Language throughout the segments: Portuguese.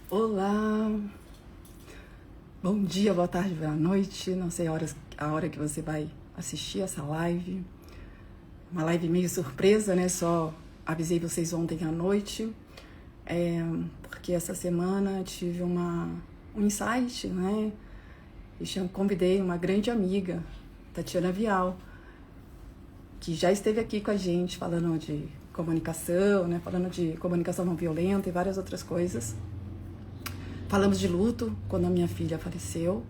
Olá, bom dia, boa tarde, boa noite. Não sei a hora que você vai assistir essa live. Uma live meio surpresa, né? Só avisei vocês ontem à noite, porque essa semana tive um insight, né? E convidei uma grande amiga, Tatiana Vial, que já esteve aqui com a gente falando de comunicação, né? Falando de comunicação não violenta e várias outras coisas. Falamos de luto quando a minha filha faleceu.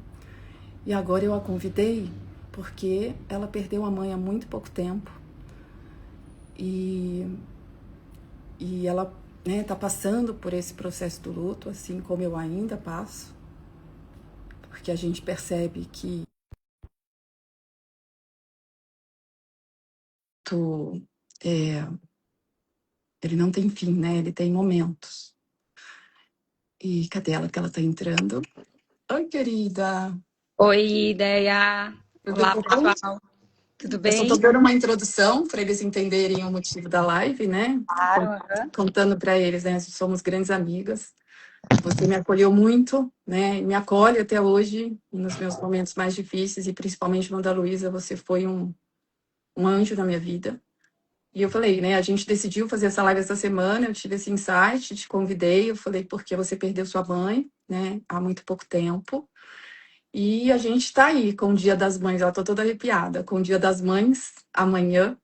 E agora eu a convidei porque ela perdeu a mãe há muito pouco tempo. E, e ela tá passando por esse processo do luto, assim como eu ainda passo. Porque a gente percebe que tu, é, ele não tem fim, né? Ele tem momentos. E cadê ela que ela tá entrando? Oi, querida. Oi, ideia. Tudo Olá, bom? pessoal. Tudo Eu só tô bem? dando uma introdução para eles entenderem o motivo da live, né? Claro. Aham. Contando para eles, né? Somos grandes amigas. Você me acolheu muito, né? Me acolhe até hoje, nos meus momentos mais difíceis, e principalmente no da Luísa, você foi um anjo na minha vida. E eu falei, né? A gente decidiu fazer essa live essa semana, eu tive esse insight, te convidei, eu falei, porque você perdeu sua mãe, né? Há muito pouco tempo. E a gente tá aí com o Dia das Mães, ela tô toda arrepiada, com o Dia das Mães, amanhã,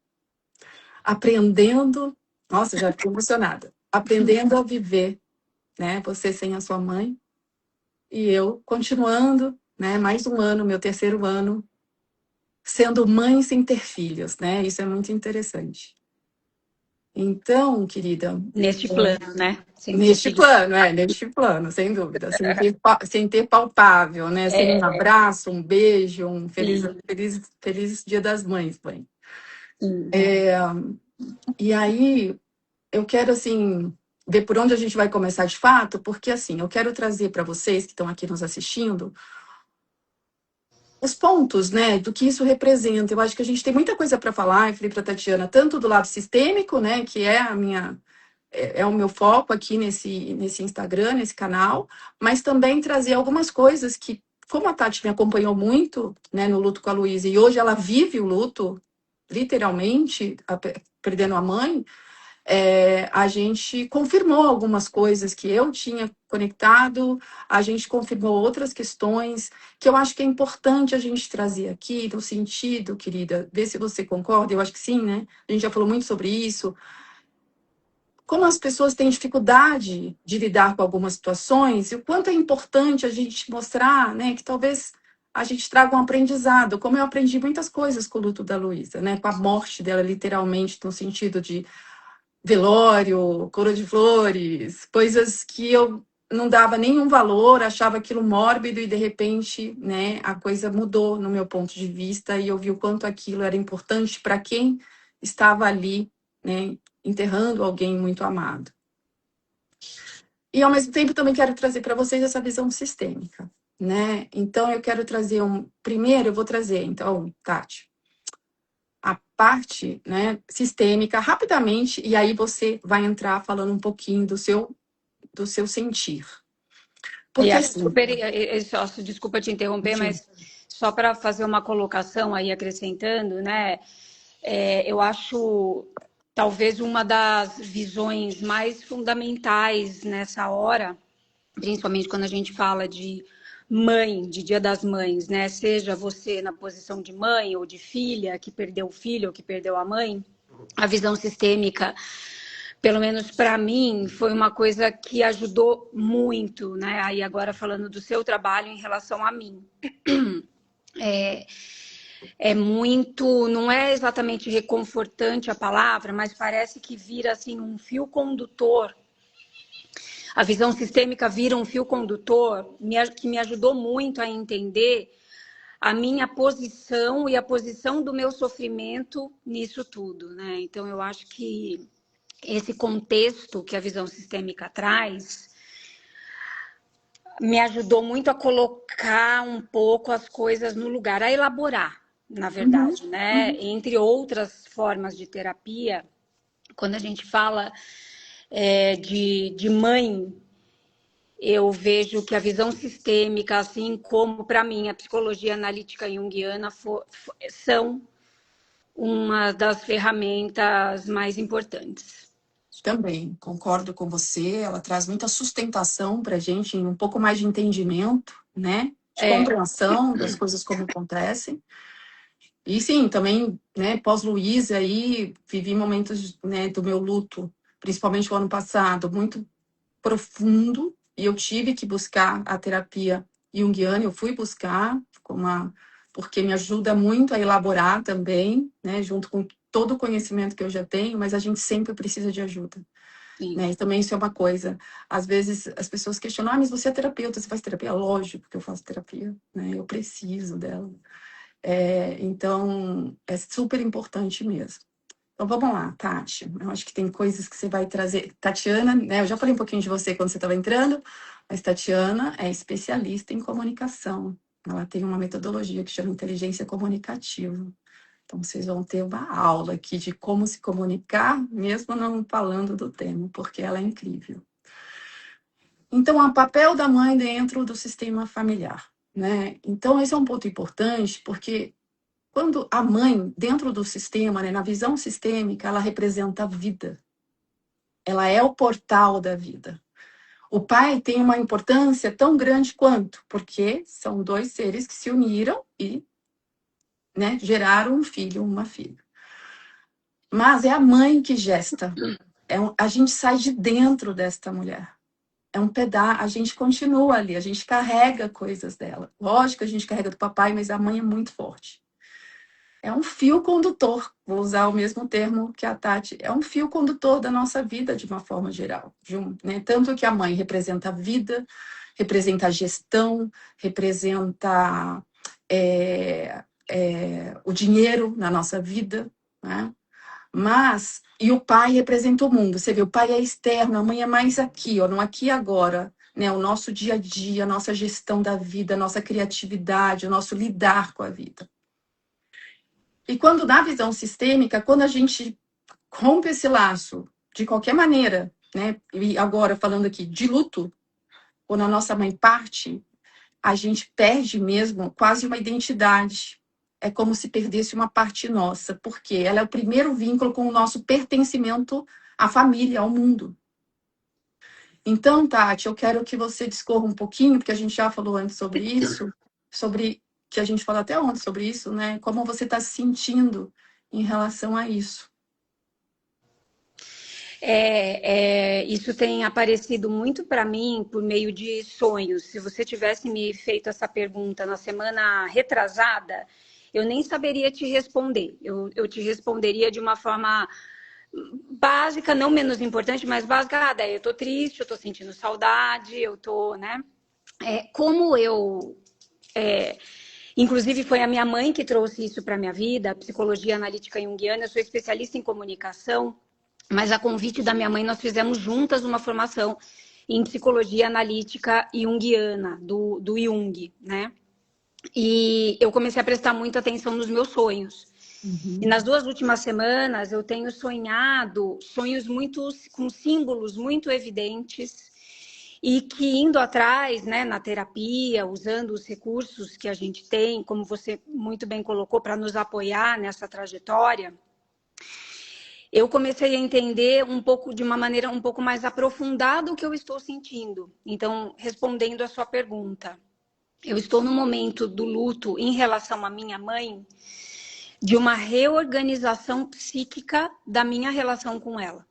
aprendendo, nossa, já fiquei emocionada, aprendendo a viver, né? Você sem a sua mãe, e eu continuando, né, mais um ano, meu terceiro ano, sendo mãe sem ter filhos, né? Isso é muito interessante. Então, querida, Neste plano, né? Sem ter neste filhos. plano, neste plano, sem dúvida, sem ter palpável, né? Sem um É, abraço, um beijo, um feliz, sim, feliz, feliz Dia das Mães, mãe. sim. E aí, eu quero, assim, ver por onde a gente vai começar de fato, porque, assim, eu quero trazer para vocês que estão aqui nos assistindo os pontos, né, do que isso representa. Eu acho que a gente tem muita coisa para falar, eu falei para a Tatiana, tanto do lado sistêmico, né, que é é o meu foco aqui nesse Instagram, nesse canal, mas também trazer algumas coisas que, como a Tati me acompanhou muito, né, no luto com a Luísa, e hoje ela vive o luto, literalmente, perdendo a mãe, a gente confirmou algumas coisas que eu tinha conectado, a gente confirmou outras questões que eu acho que é importante a gente trazer aqui, no sentido, querida, ver se você concorda, eu acho que sim, né? A gente já falou muito sobre isso. Como as pessoas têm dificuldade de lidar com algumas situações, e o quanto é importante a gente mostrar, né, que talvez a gente traga um aprendizado, como eu aprendi muitas coisas com o luto da Luísa, né, com a morte dela, literalmente, no sentido de velório, coroa de flores, coisas que eu não dava nenhum valor, achava aquilo mórbido e de repente, né, a coisa mudou no meu ponto de vista e eu vi o quanto aquilo era importante para quem estava ali, né, enterrando alguém muito amado. E ao mesmo tempo também quero trazer para vocês essa visão sistêmica, né? Então eu quero trazer primeiro eu vou trazer, então, Tati, a parte, né, sistêmica rapidamente e aí você vai entrar falando um pouquinho do seu sentir. E Porque acho assim, super. Só, desculpa te interromper, mas só para fazer uma colocação aí, acrescentando, né? Eu acho talvez uma das visões mais fundamentais nessa hora, principalmente quando a gente fala de mãe, de Dia das Mães, né? Seja você na posição de mãe ou de filha que perdeu o filho ou que perdeu a mãe, a visão sistêmica, pelo menos para mim, foi uma coisa que ajudou muito, né? Aí agora falando do seu trabalho em relação a mim. É muito, não é exatamente reconfortante a palavra, mas parece que vira assim um fio condutor. A visão sistêmica vira um fio condutor que me ajudou muito a entender a minha posição e a posição do meu sofrimento nisso tudo, né? Então eu acho que esse contexto que a visão sistêmica traz me ajudou muito a colocar um pouco as coisas no lugar, a elaborar, na uhum, verdade, né? uhum, Entre outras formas de terapia, quando a gente fala de mãe, eu vejo que a visão sistêmica, assim como para mim a psicologia analítica junguiana, são uma das ferramentas mais importantes. Também concordo com você, ela traz muita sustentação para a gente, um pouco mais de entendimento, né? De compreensão das coisas como acontecem. E sim, também, né, pós-Luísa aí, vivi momentos, né, do meu luto, principalmente o ano passado, muito profundo, e eu tive que buscar a terapia junguiana, eu fui buscar, porque me ajuda muito a elaborar também, né, junto com todo o conhecimento que eu já tenho, mas a gente sempre precisa de ajuda. Né? E também isso é uma coisa, às vezes as pessoas questionam, mas você é terapeuta, você faz terapia? Lógico que eu faço terapia, né? Eu preciso dela. Então, é super importante mesmo. Então, vamos lá, Tati. Eu acho que tem coisas que você vai trazer. Tatiana, né? Eu já falei um pouquinho de você quando você estava entrando, mas Tatiana é especialista em comunicação. Ela tem uma metodologia que chama inteligência comunicativa. Então, vocês vão ter uma aula aqui de como se comunicar, mesmo não falando do tema, porque ela é incrível. Então, o papel da mãe dentro do sistema familiar, né? Então, esse é um ponto importante, porque quando a mãe, dentro do sistema, né, na visão sistêmica, ela representa a vida. Ela é o portal da vida. O pai tem uma importância tão grande quanto, porque são dois seres que se uniram e, né, geraram um filho, uma filha. Mas é a mãe que gesta. A gente sai de dentro desta mulher. É um pedaço, a gente continua ali, a gente carrega coisas dela. Lógico que a gente carrega do papai, mas a mãe é muito forte. É um fio condutor, vou usar o mesmo termo que a Tati, é um fio condutor da nossa vida de uma forma geral. Né? Tanto que a mãe representa a vida, representa a gestão, representa o dinheiro na nossa vida, né? E o pai representa o mundo. Você vê, o pai é externo, a mãe é mais aqui, ó, no aqui e agora, né? O nosso dia a dia, a nossa gestão da vida, a nossa criatividade, o nosso lidar com a vida. E quando, na visão sistêmica, quando a gente rompe esse laço, de qualquer maneira, né? E agora falando aqui de luto, quando a nossa mãe parte, a gente perde mesmo quase uma identidade. É como se perdesse uma parte nossa, porque ela é o primeiro vínculo com o nosso pertencimento à família, ao mundo. Então, Tati, eu quero que você discorra um pouquinho, porque a gente já falou antes sobre isso, que a gente falou até ontem sobre isso, né? Como você está se sentindo em relação a isso. Isso tem aparecido muito para mim por meio de sonhos. Se você tivesse me feito essa pergunta na semana retrasada, eu nem saberia te responder. Eu te responderia de uma forma básica, não menos importante, mas básica. Daí eu tô triste, eu tô sentindo saudade, eu tô, né? Inclusive, foi a minha mãe que trouxe isso para minha vida, a psicologia analítica junguiana. Eu sou especialista em comunicação, mas a convite da minha mãe, nós fizemos juntas uma formação em psicologia analítica junguiana, do Jung, né? E eu comecei a prestar muita atenção nos meus sonhos. E nas 2 últimas semanas, eu tenho sonhado sonhos com símbolos muito evidentes e que indo atrás, né, na terapia, usando os recursos que a gente tem, como você muito bem colocou, para nos apoiar nessa trajetória, eu comecei a entender de uma maneira um pouco mais aprofundada o que eu estou sentindo. Então, respondendo a sua pergunta, eu estou no momento do luto em relação à minha mãe, de uma reorganização psíquica da minha relação com ela.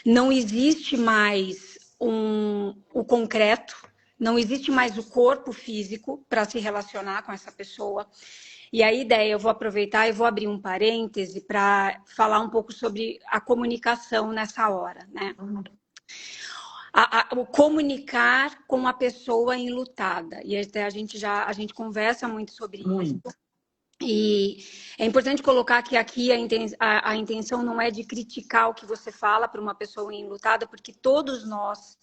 Não existe mais o concreto, não existe mais o corpo físico para se relacionar com essa pessoa. E a ideia, eu vou aproveitar e vou abrir um parêntese para falar um pouco sobre a comunicação nessa hora, né? O comunicar com a pessoa enlutada. E até a gente conversa muito sobre isso. E é importante colocar que aqui a intenção não é de criticar o que você fala para uma pessoa enlutada, porque todos nós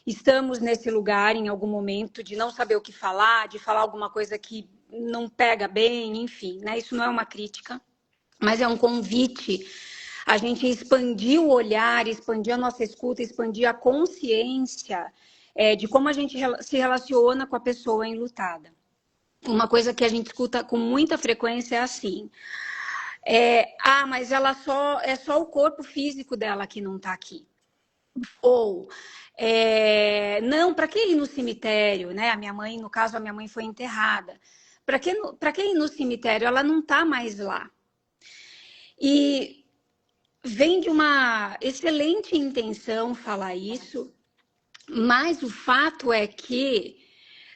estamos nesse lugar em algum momento de não saber o que falar, de falar alguma coisa que não pega bem, enfim, né? Isso não é uma crítica, mas é um convite a gente expandir o olhar, expandir a nossa escuta, expandir a consciência de como a gente se relaciona com a pessoa enlutada. Uma coisa que a gente escuta com muita frequência é assim: mas ela é só o corpo físico dela que não está aqui. Ou não, para que ir no cemitério, né? A minha mãe, no caso, a minha mãe foi enterrada. Para que ir no cemitério? Ela não está mais lá. E vem de uma excelente intenção falar isso, mas o fato é que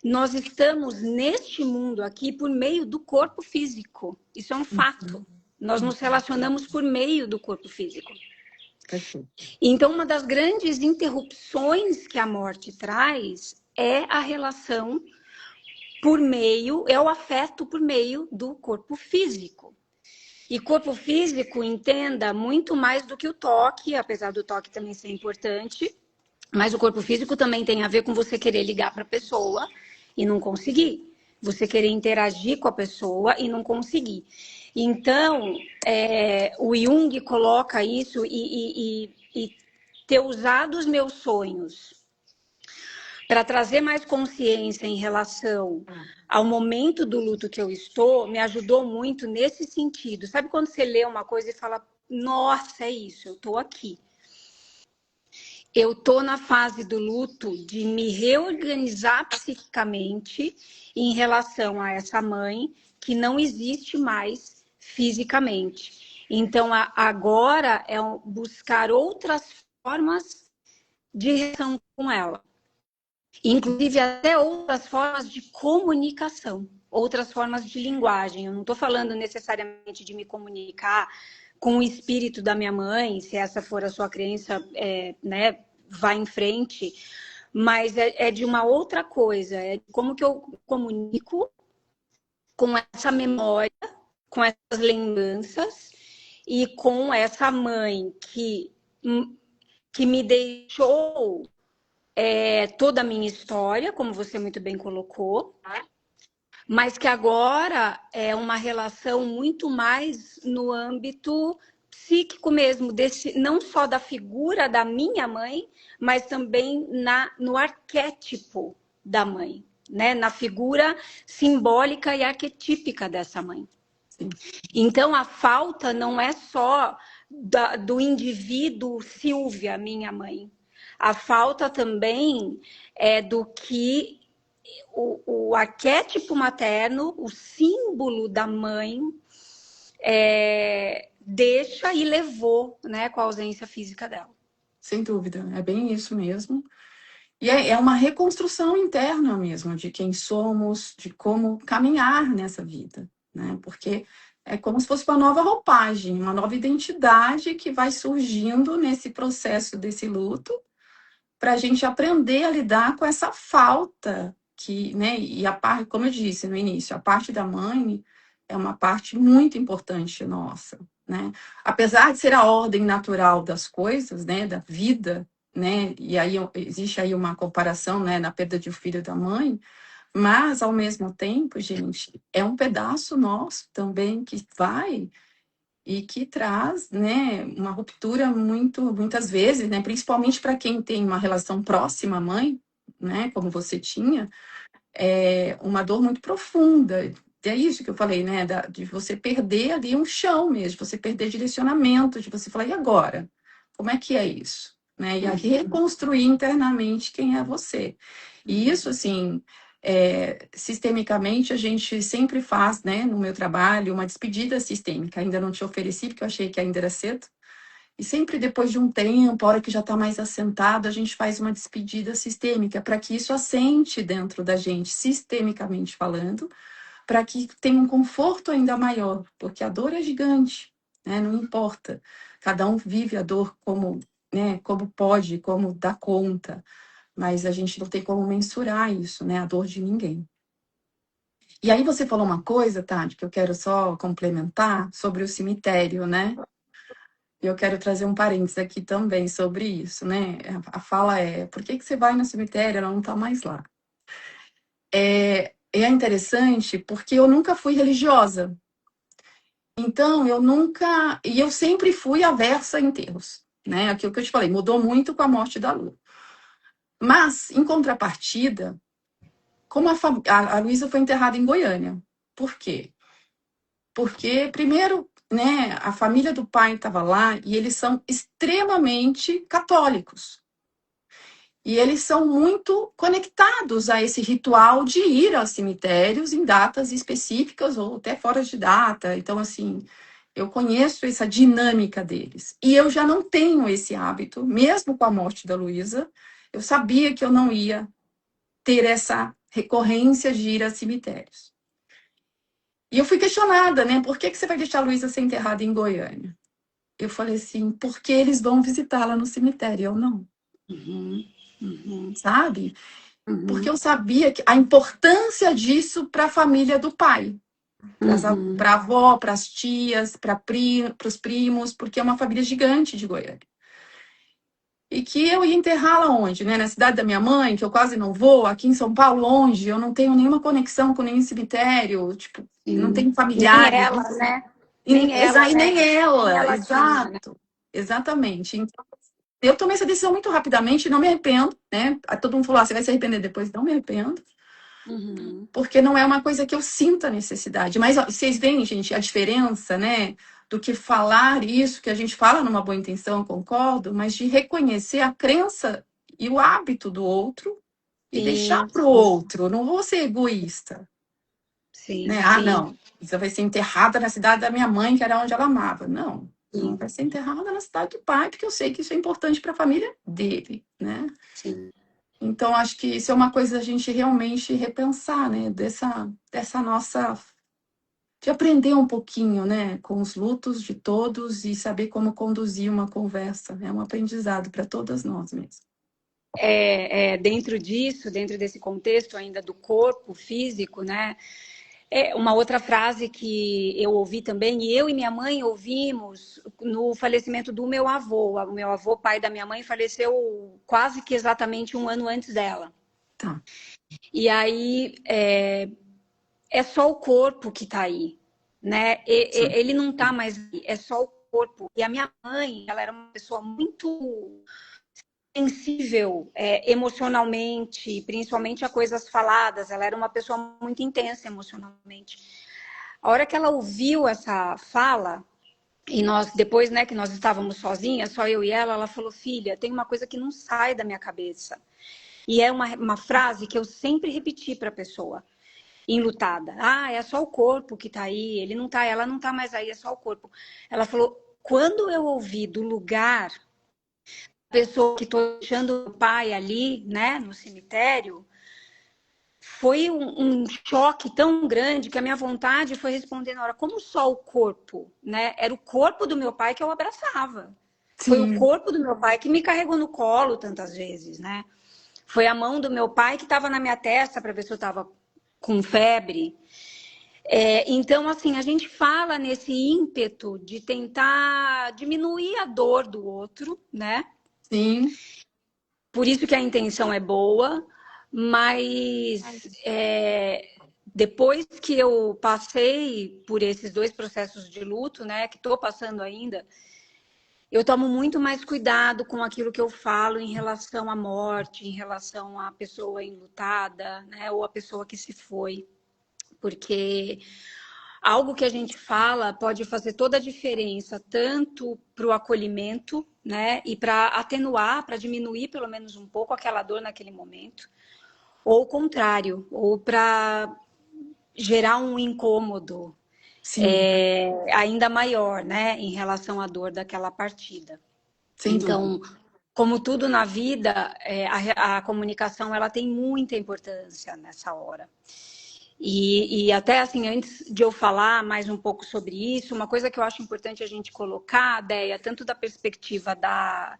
nós estamos neste mundo aqui por meio do corpo físico. Isso é um fato. Nós nos relacionamos por meio do corpo físico. Então, uma das grandes interrupções que a morte traz é a relação é o afeto por meio do corpo físico. E corpo físico, entenda, muito mais do que o toque, apesar do toque também ser importante, mas o corpo físico também tem a ver com você querer ligar para a pessoa e não conseguir. Você querer interagir com a pessoa e não conseguir. Então, o Jung coloca isso e ter usado os meus sonhos para trazer mais consciência em relação ao momento do luto que eu estou, me ajudou muito nesse sentido. Sabe quando você lê uma coisa e fala, nossa, é isso, eu estou aqui. Eu estou na fase do luto de me reorganizar psiquicamente em relação a essa mãe que não existe mais fisicamente. Então, agora é buscar outras formas de relação com ela. Inclusive, até outras formas de comunicação, outras formas de linguagem. Eu não estou falando necessariamente de me comunicar com o espírito da minha mãe, se essa for a sua crença, né, vá em frente, mas é de uma outra coisa, é como que eu comunico com essa memória, com essas lembranças e com essa mãe que me deixou toda a minha história, como você muito bem colocou, mas que agora é uma relação muito mais no âmbito psíquico mesmo, não só da figura da minha mãe, mas também no arquétipo da mãe, né? Na figura simbólica e arquetípica dessa mãe. Sim. Então, a falta não é só do indivíduo Silvia, minha mãe. A falta também é do que o arquétipo materno, o símbolo da mãe, deixa e levou, né, com a ausência física dela. Sem dúvida, é bem isso mesmo. E é uma reconstrução interna mesmo de quem somos, de como caminhar nessa vida, né? Porque é como se fosse uma nova roupagem, uma nova identidade que vai surgindo nesse processo desse luto, para a gente aprender a lidar com essa falta que, né? E a parte, como eu disse no início, a parte da mãe é uma parte muito importante nossa, né? Apesar de ser a ordem natural das coisas, né? Da vida, né? E aí existe aí uma comparação, né? Na perda de um filho da mãe, mas ao mesmo tempo, gente, é um pedaço nosso também que vai e que traz, né, uma ruptura muitas vezes, né, principalmente para quem tem uma relação próxima à mãe, né, como você tinha, uma dor muito profunda. É isso que eu falei, né, de você perder ali um chão mesmo, de você perder direcionamento, de você falar, e agora? Como é que é isso? Né? E aí reconstruir internamente quem é você. E isso, assim, sistemicamente, a gente sempre faz, né, no meu trabalho, uma despedida sistêmica. Ainda não te ofereci, porque eu achei que ainda era cedo. E sempre depois de um tempo, a hora que já está mais assentado, a gente faz uma despedida sistêmica, para que isso assente dentro da gente, sistemicamente falando, para que tenha um conforto ainda maior, porque a dor é gigante, né? Não importa. Cada um vive a dor como, né, como pode, como dá conta, mas a gente não tem como mensurar isso, né? A dor de ninguém. E aí você falou uma coisa, Tati, que eu quero só complementar sobre o cemitério, né? E eu quero trazer um parênteses aqui também sobre isso, né? A fala por que você vai no cemitério? Ela não está mais lá. É interessante porque eu nunca fui religiosa. Então, eu sempre fui aversa a enterros, né? Aquilo que eu te falei, mudou muito com a morte da Lu. Mas, em contrapartida, como a Luísa foi enterrada em Goiânia. Por quê? Porque, primeiro, né, a família do pai estava lá e eles são extremamente católicos. E eles são muito conectados a esse ritual de ir aos cemitérios em datas específicas ou até fora de data. Então, assim, eu conheço essa dinâmica deles. E eu já não tenho esse hábito, mesmo com a morte da Luísa. Eu sabia que eu não ia ter essa recorrência de ir a cemitérios. E eu fui questionada, né? Por que você vai deixar a Luísa ser enterrada em Goiânia? Eu falei assim, porque eles vão visitá-la no cemitério, eu não. Uhum, uhum, Sabe? Porque uhum, eu sabia que a importância disso para a família do pai, uhum. para a avó, para as tias, para os primos, porque é uma família gigante de Goiânia. E que eu ia enterrá-la onde? Né? Na cidade da minha mãe, que eu quase não vou, aqui em São Paulo, longe, eu não tenho nenhuma conexão com nenhum cemitério, tipo, não Sim. tenho Nem familiares. ela, né? Nem ela, E nem né? Nem ela, ela tinha, né? exato, exatamente. Então, eu tomei essa decisão muito rapidamente, não me arrependo, né? Todo mundo falou, você vai se arrepender depois, não me arrependo, Uhum. porque não é uma coisa que eu sinta necessidade. Mas ó, vocês veem, gente, a diferença, né? Do que falar isso, que a gente fala numa boa intenção, concordo, mas de reconhecer a crença e o hábito do outro e deixar Sim, para o sim, outro. Não vou ser egoísta, sim, né? Ah, sim, não, você vai ser enterrada na cidade da minha mãe, que era onde ela amava. Não, ela sim, vai ser enterrada na cidade do pai, porque eu sei que isso é importante para a família dele, né? sim. Então, acho que isso é uma coisa a gente realmente repensar, né? Dessa nossa. De aprender um pouquinho, né? Com os lutos de todos e saber como conduzir uma conversa. É um aprendizado para todas nós mesmo. Dentro disso, dentro desse contexto ainda do corpo físico, né? É uma outra frase que eu ouvi também, e eu e minha mãe ouvimos no falecimento do meu avô. O meu avô, pai da minha mãe, faleceu quase que exatamente um ano antes dela. Tá. E aí é só o corpo que está aí, né? Sim. Ele não está mais aí, é só o corpo. E a minha mãe, ela era uma pessoa muito sensível emocionalmente, principalmente a coisas faladas. Ela era uma pessoa muito intensa emocionalmente. A hora que ela ouviu essa fala, e nós, depois, né, que nós estávamos sozinhas, só eu e ela falou, filha, tem uma coisa que não sai da minha cabeça. E é uma frase que eu sempre repeti para a pessoa enlutada. Ah, é só o corpo que tá aí, ele não tá, ela não tá mais aí, é só o corpo. Ela falou, quando eu ouvi do lugar pessoa que estou deixando o pai ali, né, no cemitério, foi um choque tão grande que a minha vontade foi responder na hora, como só o corpo, né? Era o corpo do meu pai que eu abraçava. Foi o Sim, corpo do meu pai que me carregou no colo tantas vezes, né? Foi a mão do meu pai que estava na minha testa para ver se eu estava com febre. Então, assim, a gente fala nesse ímpeto de tentar diminuir a dor do outro, né? sim, Por isso que a intenção é boa, mas depois que eu passei por esses dois processos de luto, né, que estou passando ainda, eu tomo muito mais cuidado com aquilo que eu falo em relação à morte, em relação à pessoa enlutada, né, ou à pessoa que se foi, porque algo que a gente fala pode fazer toda a diferença, tanto para o acolhimento, né, e para atenuar, para diminuir pelo menos um pouco aquela dor naquele momento, ou o contrário, ou para gerar um incômodo sim, ainda maior, né, em relação à dor daquela partida. sem dúvida. Então, como tudo na vida, a comunicação ela tem muita importância nessa hora. E até assim, antes de eu falar mais um pouco sobre isso, uma coisa que eu acho importante a gente colocar, Déia, tanto da perspectiva da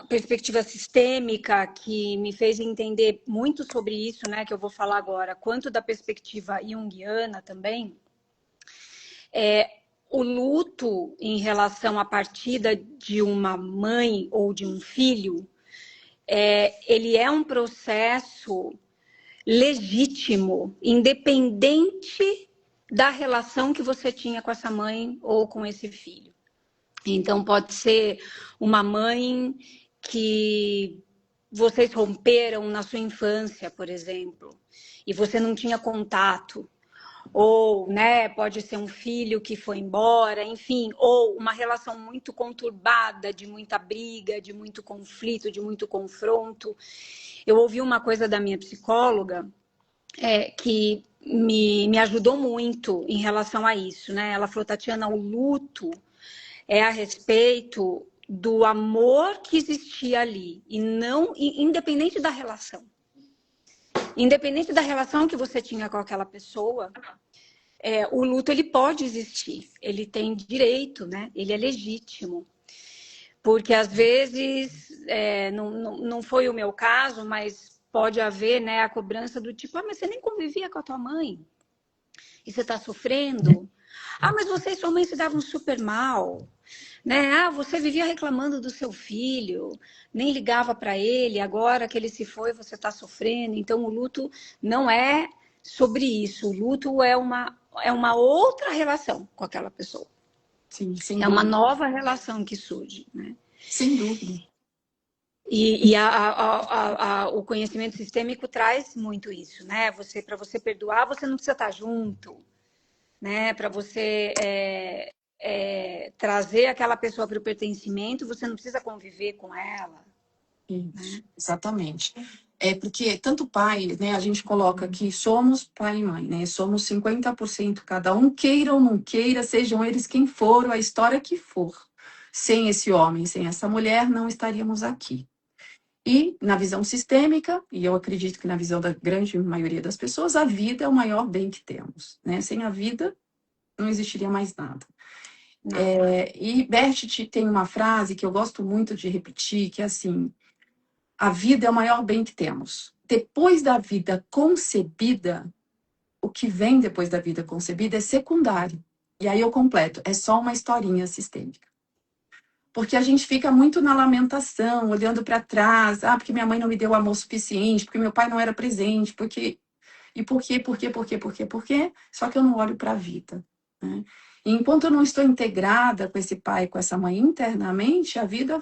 perspectiva sistêmica, que me fez entender muito sobre isso, né, que eu vou falar agora, quanto da perspectiva junguiana também, o luto em relação à partida de uma mãe ou de um filho, ele é um processo legítimo, independente da relação que você tinha com essa mãe ou com esse filho. Então, pode ser uma mãe que vocês romperam na sua infância, por exemplo, e você não tinha contato, ou, né, pode ser um filho que foi embora, enfim, ou uma relação muito conturbada, de muita briga, de muito conflito, de muito confronto. Eu ouvi uma coisa da minha psicóloga que me ajudou muito em relação a isso, né? Ela falou, Tatiana, o luto é a respeito do amor que existia ali, e não independente da relação. Independente da relação que você tinha com aquela pessoa, o luto ele pode existir, ele tem direito, né? Ele é legítimo. Porque às vezes, não foi o meu caso, mas pode haver, né, a cobrança do tipo, mas você nem convivia com a tua mãe e você está sofrendo. Mas você e sua mãe se davam super mal. Né? Você vivia reclamando do seu filho, nem ligava para ele, agora que ele se foi, você está sofrendo. Então, o luto não é sobre isso. O luto é uma outra relação com aquela pessoa. Sim, sem É uma dúvida. nova relação que surge, né? Sem dúvida. E o conhecimento sistêmico traz muito isso, né? Para você perdoar, você não precisa estar junto, né? Para você trazer aquela pessoa para o pertencimento, você não precisa conviver com ela. Isso, Né? exatamente. É porque tanto pai, né, a gente coloca que somos pai e mãe, né? Somos 50% cada um, queira ou não queira, sejam eles quem for, a história que for. Sem esse homem, sem essa mulher, não estaríamos aqui. E na visão sistêmica, e eu acredito que na visão da grande maioria das pessoas, a vida é o maior bem que temos, né? Sem a vida, não existiria mais nada. E Bertit tem uma frase que eu gosto muito de repetir, que é assim: a vida é o maior bem que temos. Depois da vida concebida, o que vem depois da vida concebida é secundário. E aí eu completo, é só uma historinha sistêmica. Porque a gente fica muito na lamentação, olhando para trás, porque minha mãe não me deu amor suficiente, porque meu pai não era presente, porque... E por quê? Só que eu não olho para a vida, né? E enquanto eu não estou integrada com esse pai, com essa mãe internamente, a vida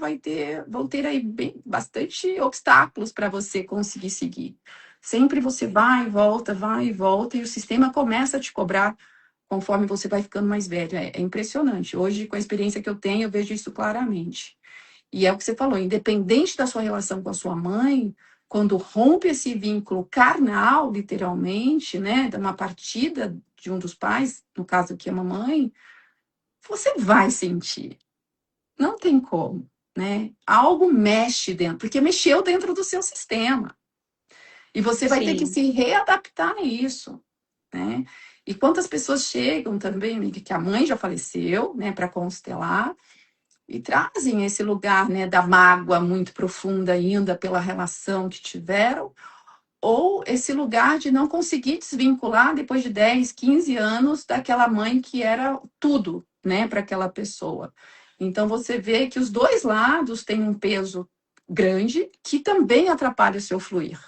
vão ter aí bastante obstáculos para você conseguir seguir. Sempre você vai e volta, e o sistema começa a te cobrar conforme você vai ficando mais velho. É impressionante. Hoje, com a experiência que eu tenho, eu vejo isso claramente. E é o que você falou, independente da sua relação com a sua mãe, quando rompe esse vínculo carnal, literalmente, né, de uma partida de um dos pais, no caso aqui a mamãe, você vai sentir. Não tem como, né? Algo mexe dentro, porque mexeu dentro do seu sistema. E você vai ter que Sim. se readaptar a isso, né? E quantas pessoas chegam também, amiga, que a mãe já faleceu, né, para constelar, e trazem esse lugar, né, da mágoa muito profunda ainda pela relação que tiveram, ou esse lugar de não conseguir desvincular depois de 10, 15 anos daquela mãe que era tudo, né, para aquela pessoa. Então você vê que os dois lados têm um peso grande que também atrapalha o seu fluir.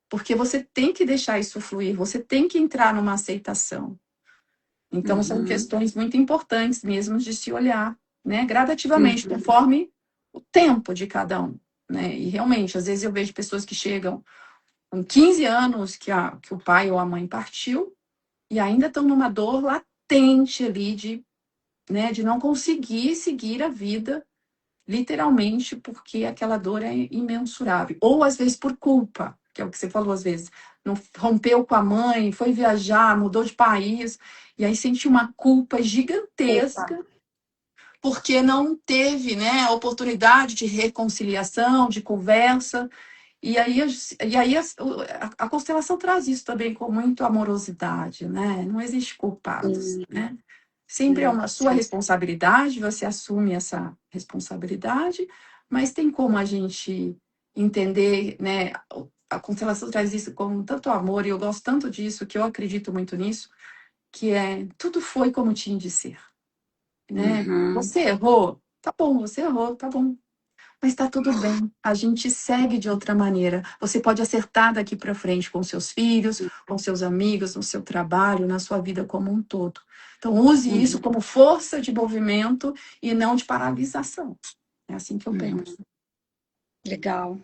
Porque você tem que deixar isso fluir, você tem que entrar numa aceitação. Então, são questões muito importantes mesmo de se olhar, né, gradativamente, conforme o tempo de cada um, né? E realmente, às vezes eu vejo pessoas que chegam com 15 anos que o pai ou a mãe partiu e ainda estão numa dor latente ali de não conseguir seguir a vida, literalmente, porque aquela dor é imensurável. Ou, às vezes, por culpa, que é o que você falou, às vezes, não rompeu com a mãe, foi viajar, mudou de país, e aí sentiu uma culpa gigantesca, porque não teve, né, a oportunidade de reconciliação, de conversa. E aí a constelação traz isso também com muito amorosidade, né? Não existe culpados, né? Sempre é uma sua responsabilidade, você assume essa responsabilidade, mas tem como a gente entender, né? A constelação traz isso com tanto amor, e eu gosto tanto disso, que eu acredito muito nisso, que tudo foi como tinha de ser, né? Você errou, tá bom, você errou, tá bom. Mas tá tudo bem, a gente segue de outra maneira. Você pode acertar daqui para frente com seus filhos, com seus amigos, no seu trabalho, na sua vida como um todo. Então, use isso como força de movimento e não de paralisação. É assim que eu penso. Legal.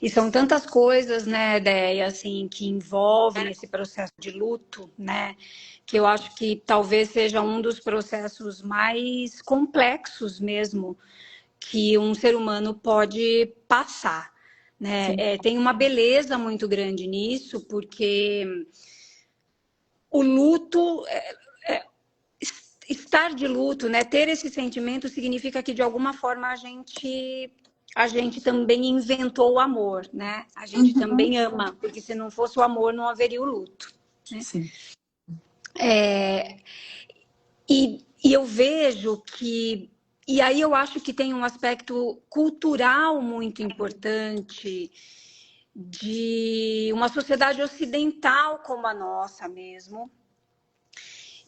E são tantas coisas, né, Déia, assim, que envolvem esse processo de luto, né, que eu acho que talvez seja um dos processos mais complexos mesmo que um ser humano pode passar, né? Sim. Tem uma beleza muito grande nisso, porque o luto, estar de luto, né, ter esse sentimento significa que de alguma forma a gente também inventou o amor, né? A gente Uhum. também ama, porque se não fosse o amor não haveria o luto, né? Sim. E eu vejo que e aí eu acho que tem um aspecto cultural muito importante de uma sociedade ocidental como a nossa mesmo.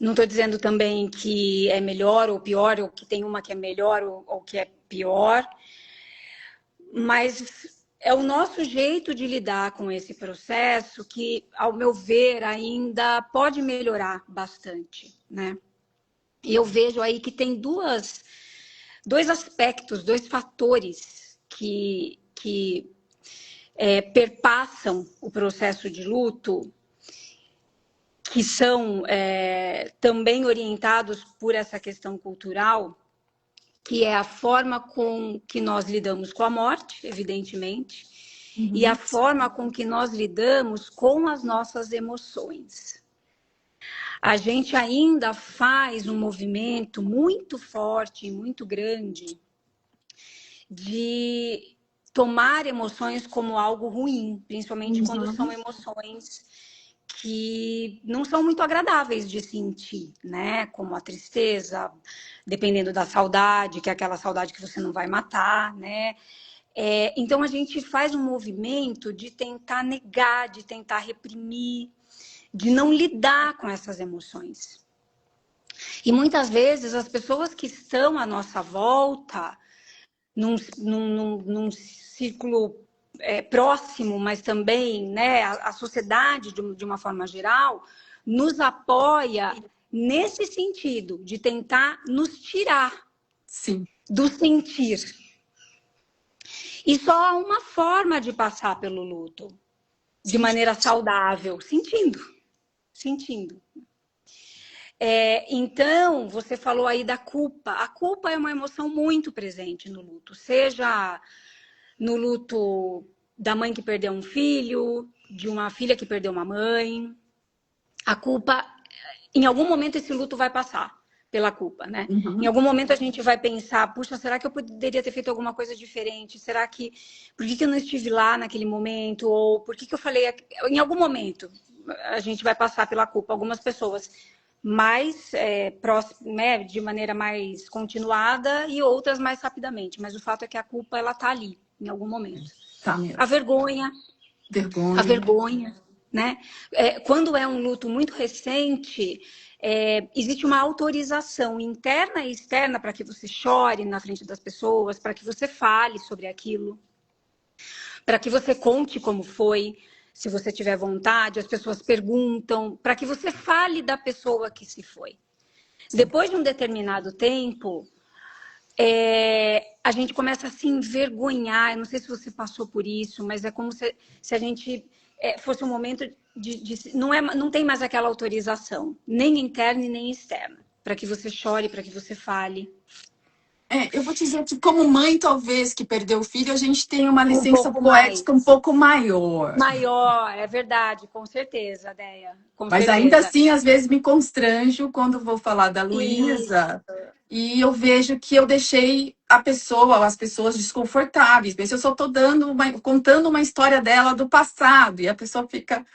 Não estou dizendo também que é melhor ou pior, ou que tem uma que é melhor ou que é pior, mas é o nosso jeito de lidar com esse processo que, ao meu ver, ainda pode melhorar bastante, né? E eu vejo aí que tem dois aspectos, dois fatores que perpassam o processo de luto, que são também orientados por essa questão cultural, que é a forma com que nós lidamos com a morte, evidentemente, e a Uhum. forma com que nós lidamos com as nossas emoções. A gente ainda faz um movimento muito forte, muito grande, de tomar emoções como algo ruim, principalmente quando são Uhum. emoções que não são muito agradáveis de sentir, né? Como a tristeza, dependendo da saudade, que é aquela saudade que você não vai matar, né? Então a gente faz um movimento de tentar negar, de tentar reprimir, de não lidar com essas emoções. E muitas vezes as pessoas que estão à nossa volta, num círculo próximo, mas também, né, a sociedade, de uma forma geral, nos apoia nesse sentido, de tentar nos tirar Sim. do sentir. E só há uma forma de passar pelo luto, de Sim. maneira saudável, sentindo, sentindo. Então, você falou aí da culpa. A culpa é uma emoção muito presente no luto, seja no luto da mãe que perdeu um filho, de uma filha que perdeu uma mãe. A culpa, em algum momento esse luto vai passar pela culpa, né? Em Uhum. algum momento a gente vai pensar, puxa, será que eu poderia ter feito alguma coisa diferente? Será que, por que eu não estive lá naquele momento? Ou por que eu falei, em algum momento a gente vai passar pela culpa. Algumas pessoas mais próximo, né, de maneira mais continuada e outras mais rapidamente. Mas o fato é que a culpa ela tá ali em algum momento. Tá A mesmo. vergonha, a Vergonha. vergonha, né? Quando é um luto muito recente, existe uma autorização interna e externa para que você chore na frente das pessoas, para que você fale sobre aquilo, para que você conte como foi, se você tiver vontade, as pessoas perguntam, para que você fale da pessoa que se foi. Sim. Depois de um determinado tempo, a gente começa a se envergonhar. Eu não sei se você passou por isso, mas é como se a gente fosse um momento não tem mais aquela autorização, nem interna e nem externa, para que você chore, para que você fale. Eu vou dizer que, como mãe, talvez, que perdeu o filho, a gente tem uma Um licença pouco poética um mais. pouco maior. Maior, é verdade, com certeza, Deia, com Mas ainda certeza. assim, às vezes me constranjo quando vou falar da E Luísa e eu vejo que eu deixei a pessoa, as pessoas desconfortáveis. Mas eu só estou contando uma história dela do passado e a pessoa fica.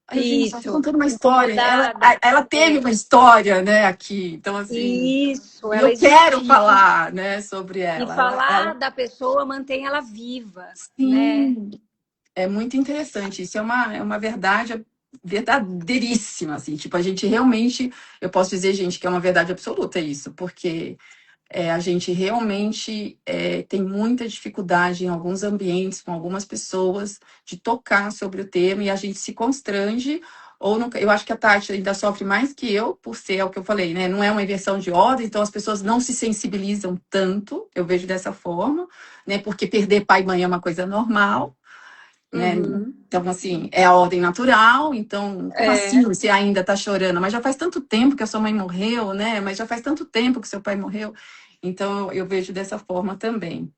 Ai, gente, ela tá isso, contando uma história. incomodada. Ela teve uma história, né, aqui. Então, assim, Isso, e ela eu quero existiu. falar, né, sobre E ela. falar da pessoa mantém ela viva, né? Sim, é muito interessante. Isso é uma verdade verdadeiríssima, assim. Tipo, a gente realmente, eu posso dizer, gente, que é uma verdade absoluta isso, porque a gente realmente tem muita dificuldade em alguns ambientes, com algumas pessoas, de tocar sobre o tema e a gente se constrange ou nunca. Eu acho que a Tati ainda sofre mais que eu, por ser, é o que eu falei, né? Não é uma inversão de ordem, então as pessoas não se sensibilizam tanto, eu vejo dessa forma, né? Porque perder pai e mãe é uma coisa normal, né? Uhum. Então, assim, é a ordem natural, então, como assim você ainda tá chorando? Mas já faz tanto tempo que a sua mãe morreu, né? Mas já faz tanto tempo que seu pai morreu. Então, eu vejo dessa forma também.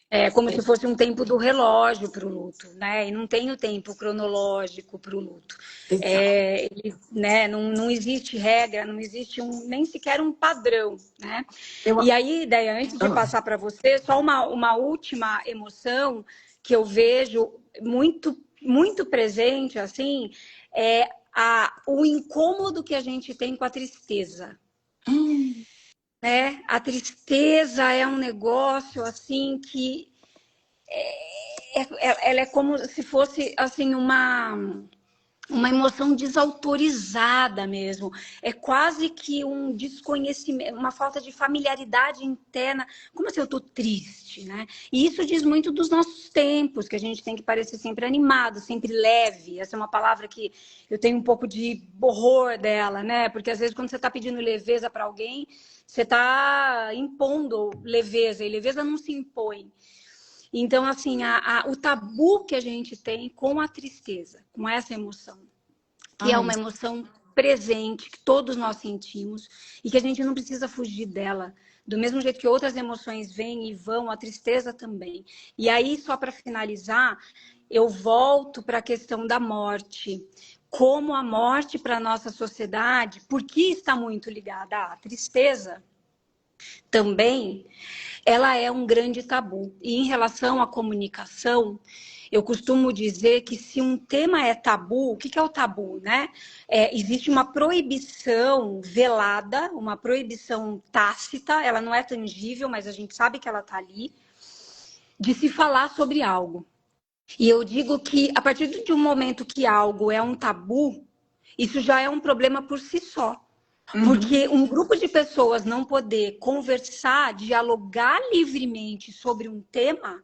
É como se fosse um tempo do relógio para o luto, né? E não tem o tempo cronológico para o luto. Exato. Né? Não existe regra, não existe nem sequer um padrão, né? Eu, E aí, ideia, antes de passar para você, só uma última emoção que eu vejo muito, muito presente, assim, é o incômodo que a gente tem com a tristeza. Né? A tristeza é um negócio assim que ela é como se fosse assim uma emoção desautorizada mesmo. É quase que um desconhecimento, uma falta de familiaridade interna. Como assim eu estou triste, né? E isso diz muito dos nossos tempos, que a gente tem que parecer sempre animado, sempre leve. Essa é uma palavra que eu tenho um pouco de horror dela, né? Porque às vezes quando você está pedindo leveza para alguém, você está impondo leveza, e leveza não se impõe. Então, assim, o tabu que a gente tem com a tristeza, com essa emoção, que é ai, uma emoção presente, que todos nós sentimos, e que a gente não precisa fugir dela. Do mesmo jeito que outras emoções vêm e vão, a tristeza também. E aí, só para finalizar, eu volto para a questão da morte. Como a morte para a nossa sociedade, porque está muito ligada à tristeza, também, ela é um grande tabu. E em relação à comunicação, eu costumo dizer que se um tema é tabu, o que é o tabu, né? Existe uma proibição velada, uma proibição tácita, ela não é tangível, mas a gente sabe que ela está ali, de se falar sobre algo. E eu digo que a partir de um momento que algo é um tabu, isso já é um problema por si só. uhum, Porque um grupo de pessoas não poder conversar, dialogar livremente sobre um tema,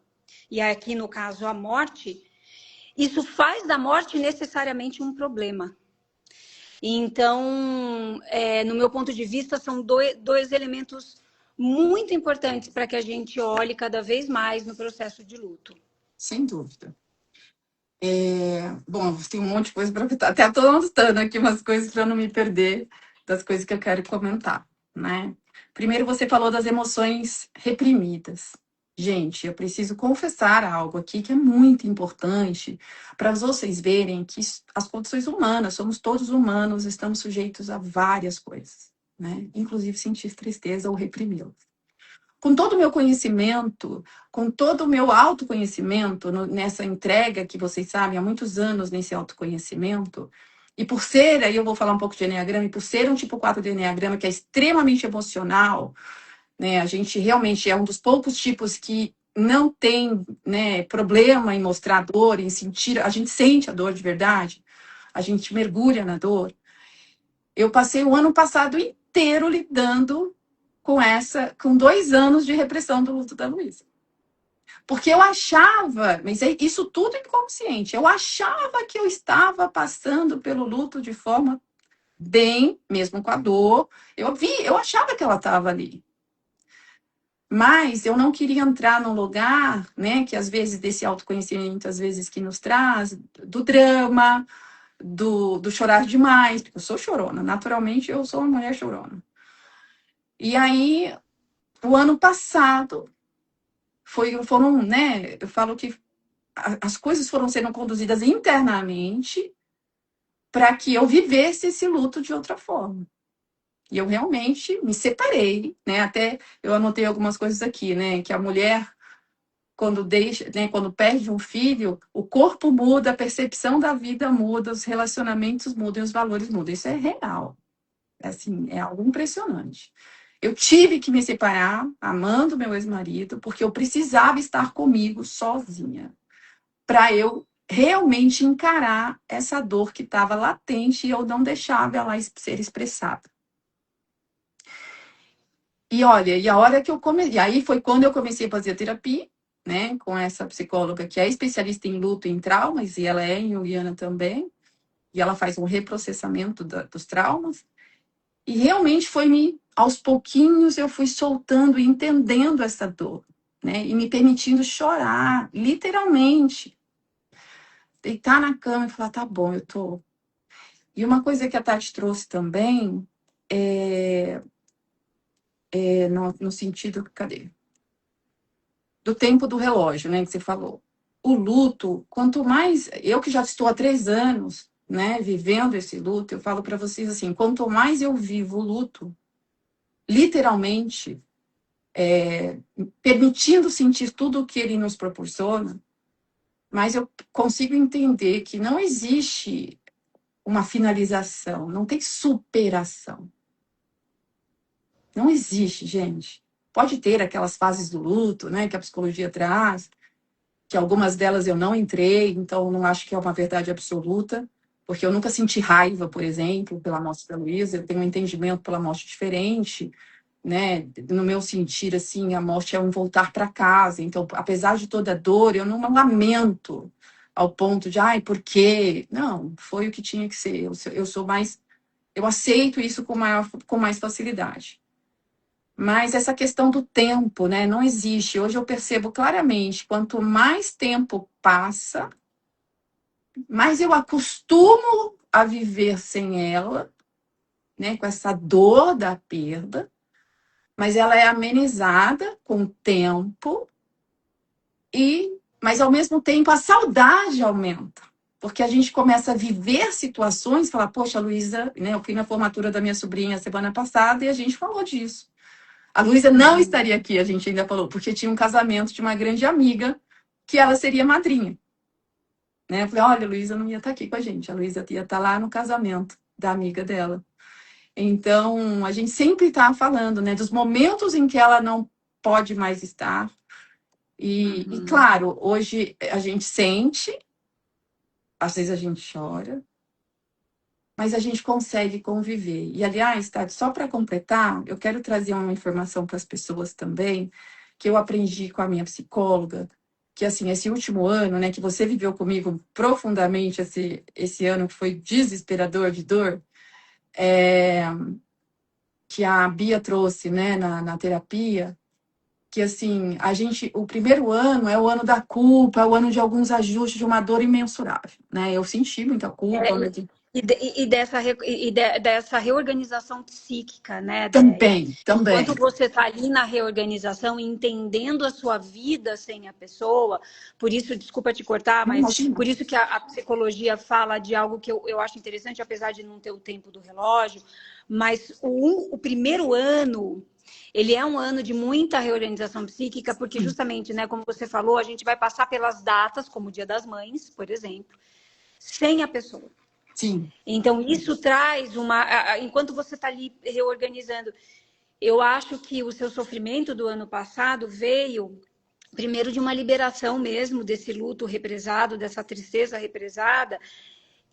e aqui no caso a morte, isso faz da morte necessariamente um problema. Então, no meu ponto de vista, são dois elementos muito importantes para que a gente olhe cada vez mais no processo de luto. sem dúvida. Bom, tem um monte de coisa para comentar. Até estou anotando aqui umas coisas para não me perder das coisas que eu quero comentar, né? Primeiro, você falou das emoções reprimidas. Gente, eu preciso confessar algo aqui que é muito importante para vocês verem que as condições humanas, somos todos humanos, estamos sujeitos a várias coisas, né? Inclusive sentir tristeza ou reprimi-las. Com todo o meu conhecimento, com todo o meu autoconhecimento, nessa entrega que vocês sabem, há muitos anos nesse autoconhecimento, e por ser, aí eu vou falar um pouco de Enneagrama, e por ser um tipo 4 de Enneagrama que é extremamente emocional, né, a gente realmente é um dos poucos tipos que não tem, né, problema em mostrar dor, em sentir, a gente sente a dor de verdade, a gente mergulha na dor. Eu passei o ano passado inteiro lidando com 2 anos de repressão do luto da Luísa. Porque eu achava, mas isso tudo inconsciente, eu achava que eu estava passando pelo luto de forma bem, mesmo com a dor. Eu achava que ela estava ali. Mas eu não queria entrar num lugar, né, que às vezes desse autoconhecimento, às vezes que nos traz, do drama, do chorar demais, porque eu sou chorona, naturalmente eu sou uma mulher chorona. E aí, o ano passado, foram, né? Eu falo que as coisas foram sendo conduzidas internamente para que eu vivesse esse luto de outra forma. E eu realmente me separei, né? Até eu anotei algumas coisas aqui, né? Que a mulher, quando deixa, né? Quando perde um filho, o corpo muda, a percepção da vida muda, os relacionamentos mudam, os valores mudam. Isso é real. Assim, é algo impressionante. Eu tive que me separar, amando meu ex-marido, porque eu precisava estar comigo sozinha, para eu realmente encarar essa dor que estava latente e eu não deixava ela ser expressada. E olha, e a hora que eu comecei, e aí foi quando eu comecei a fazer a terapia, né, com essa psicóloga que é especialista em luto e em traumas, e ela é junguiana também. e ela faz um reprocessamento dos traumas, e realmente aos pouquinhos eu fui soltando e entendendo essa dor, né? E me permitindo chorar, literalmente. Deitar na cama e falar, tá bom, eu tô. E uma coisa que a Tati trouxe também no sentido, cadê? Do tempo do relógio, né, que você falou. O luto, quanto mais, eu que já estou há 3 anos, né, vivendo esse luto, eu falo para vocês assim, quanto mais eu vivo o luto, literalmente, permitindo sentir tudo o que ele nos proporciona, mais eu consigo entender que não existe uma finalização, não tem superação. Não existe, gente. Pode ter aquelas fases do luto, né, que a psicologia traz, que algumas delas eu não entrei, então não acho que é uma verdade absoluta, porque eu nunca senti raiva, por exemplo, pela morte da Luísa, eu tenho um entendimento pela morte diferente, né? No meu sentir, assim, a morte é um voltar para casa, então, apesar de toda a dor, eu não lamento ao ponto de, ai, por quê? Não, foi o que tinha que ser, eu sou mais, eu aceito isso com mais facilidade. Mas essa questão do tempo, né, não existe. Hoje eu percebo claramente, quanto mais tempo passa, mais eu acostumo a viver sem ela, né, com essa dor da perda, mas ela é amenizada com o tempo mas ao mesmo tempo a saudade aumenta. Porque a gente começa a viver situações, falar, poxa, Luísa, né, eu fui na formatura da minha sobrinha semana passada e a gente falou disso. A Luísa não estaria aqui, a gente ainda falou, porque tinha um casamento de uma grande amiga que ela seria madrinha. Né? Eu falei, olha, a Luísa não ia estar aqui com a gente, a Luísa ia estar lá no casamento da amiga dela. Então, a gente sempre está falando, né, dos momentos em que ela não pode mais estar. E claro, hoje a gente sente, às vezes a gente chora, mas a gente consegue conviver. E, aliás, Tati, só para completar, eu quero trazer uma informação para as pessoas também, que eu aprendi com a minha psicóloga, que, assim, esse último ano, né, que você viveu comigo profundamente, esse ano que foi desesperador de dor, que a Bia trouxe, né, na terapia, que, assim, o primeiro ano é o ano da culpa, é o ano de alguns ajustes, de uma dor imensurável, né? Eu senti muita culpa, Dessa reorganização psíquica, né, Déia? também. Enquanto você está ali na reorganização, entendendo a sua vida sem a pessoa, por isso, desculpa te cortar, mas Imagina. por isso que a psicologia fala de algo que eu acho interessante, apesar de não ter o tempo do relógio, mas o primeiro ano, ele é um ano de muita reorganização psíquica, porque justamente, né, como você falou, a gente vai passar pelas datas, como o Dia das Mães, por exemplo, sem a pessoa. Sim. Então, isso traz enquanto você está ali reorganizando, eu acho que o seu sofrimento do ano passado veio primeiro de uma liberação mesmo desse luto represado, dessa tristeza represada,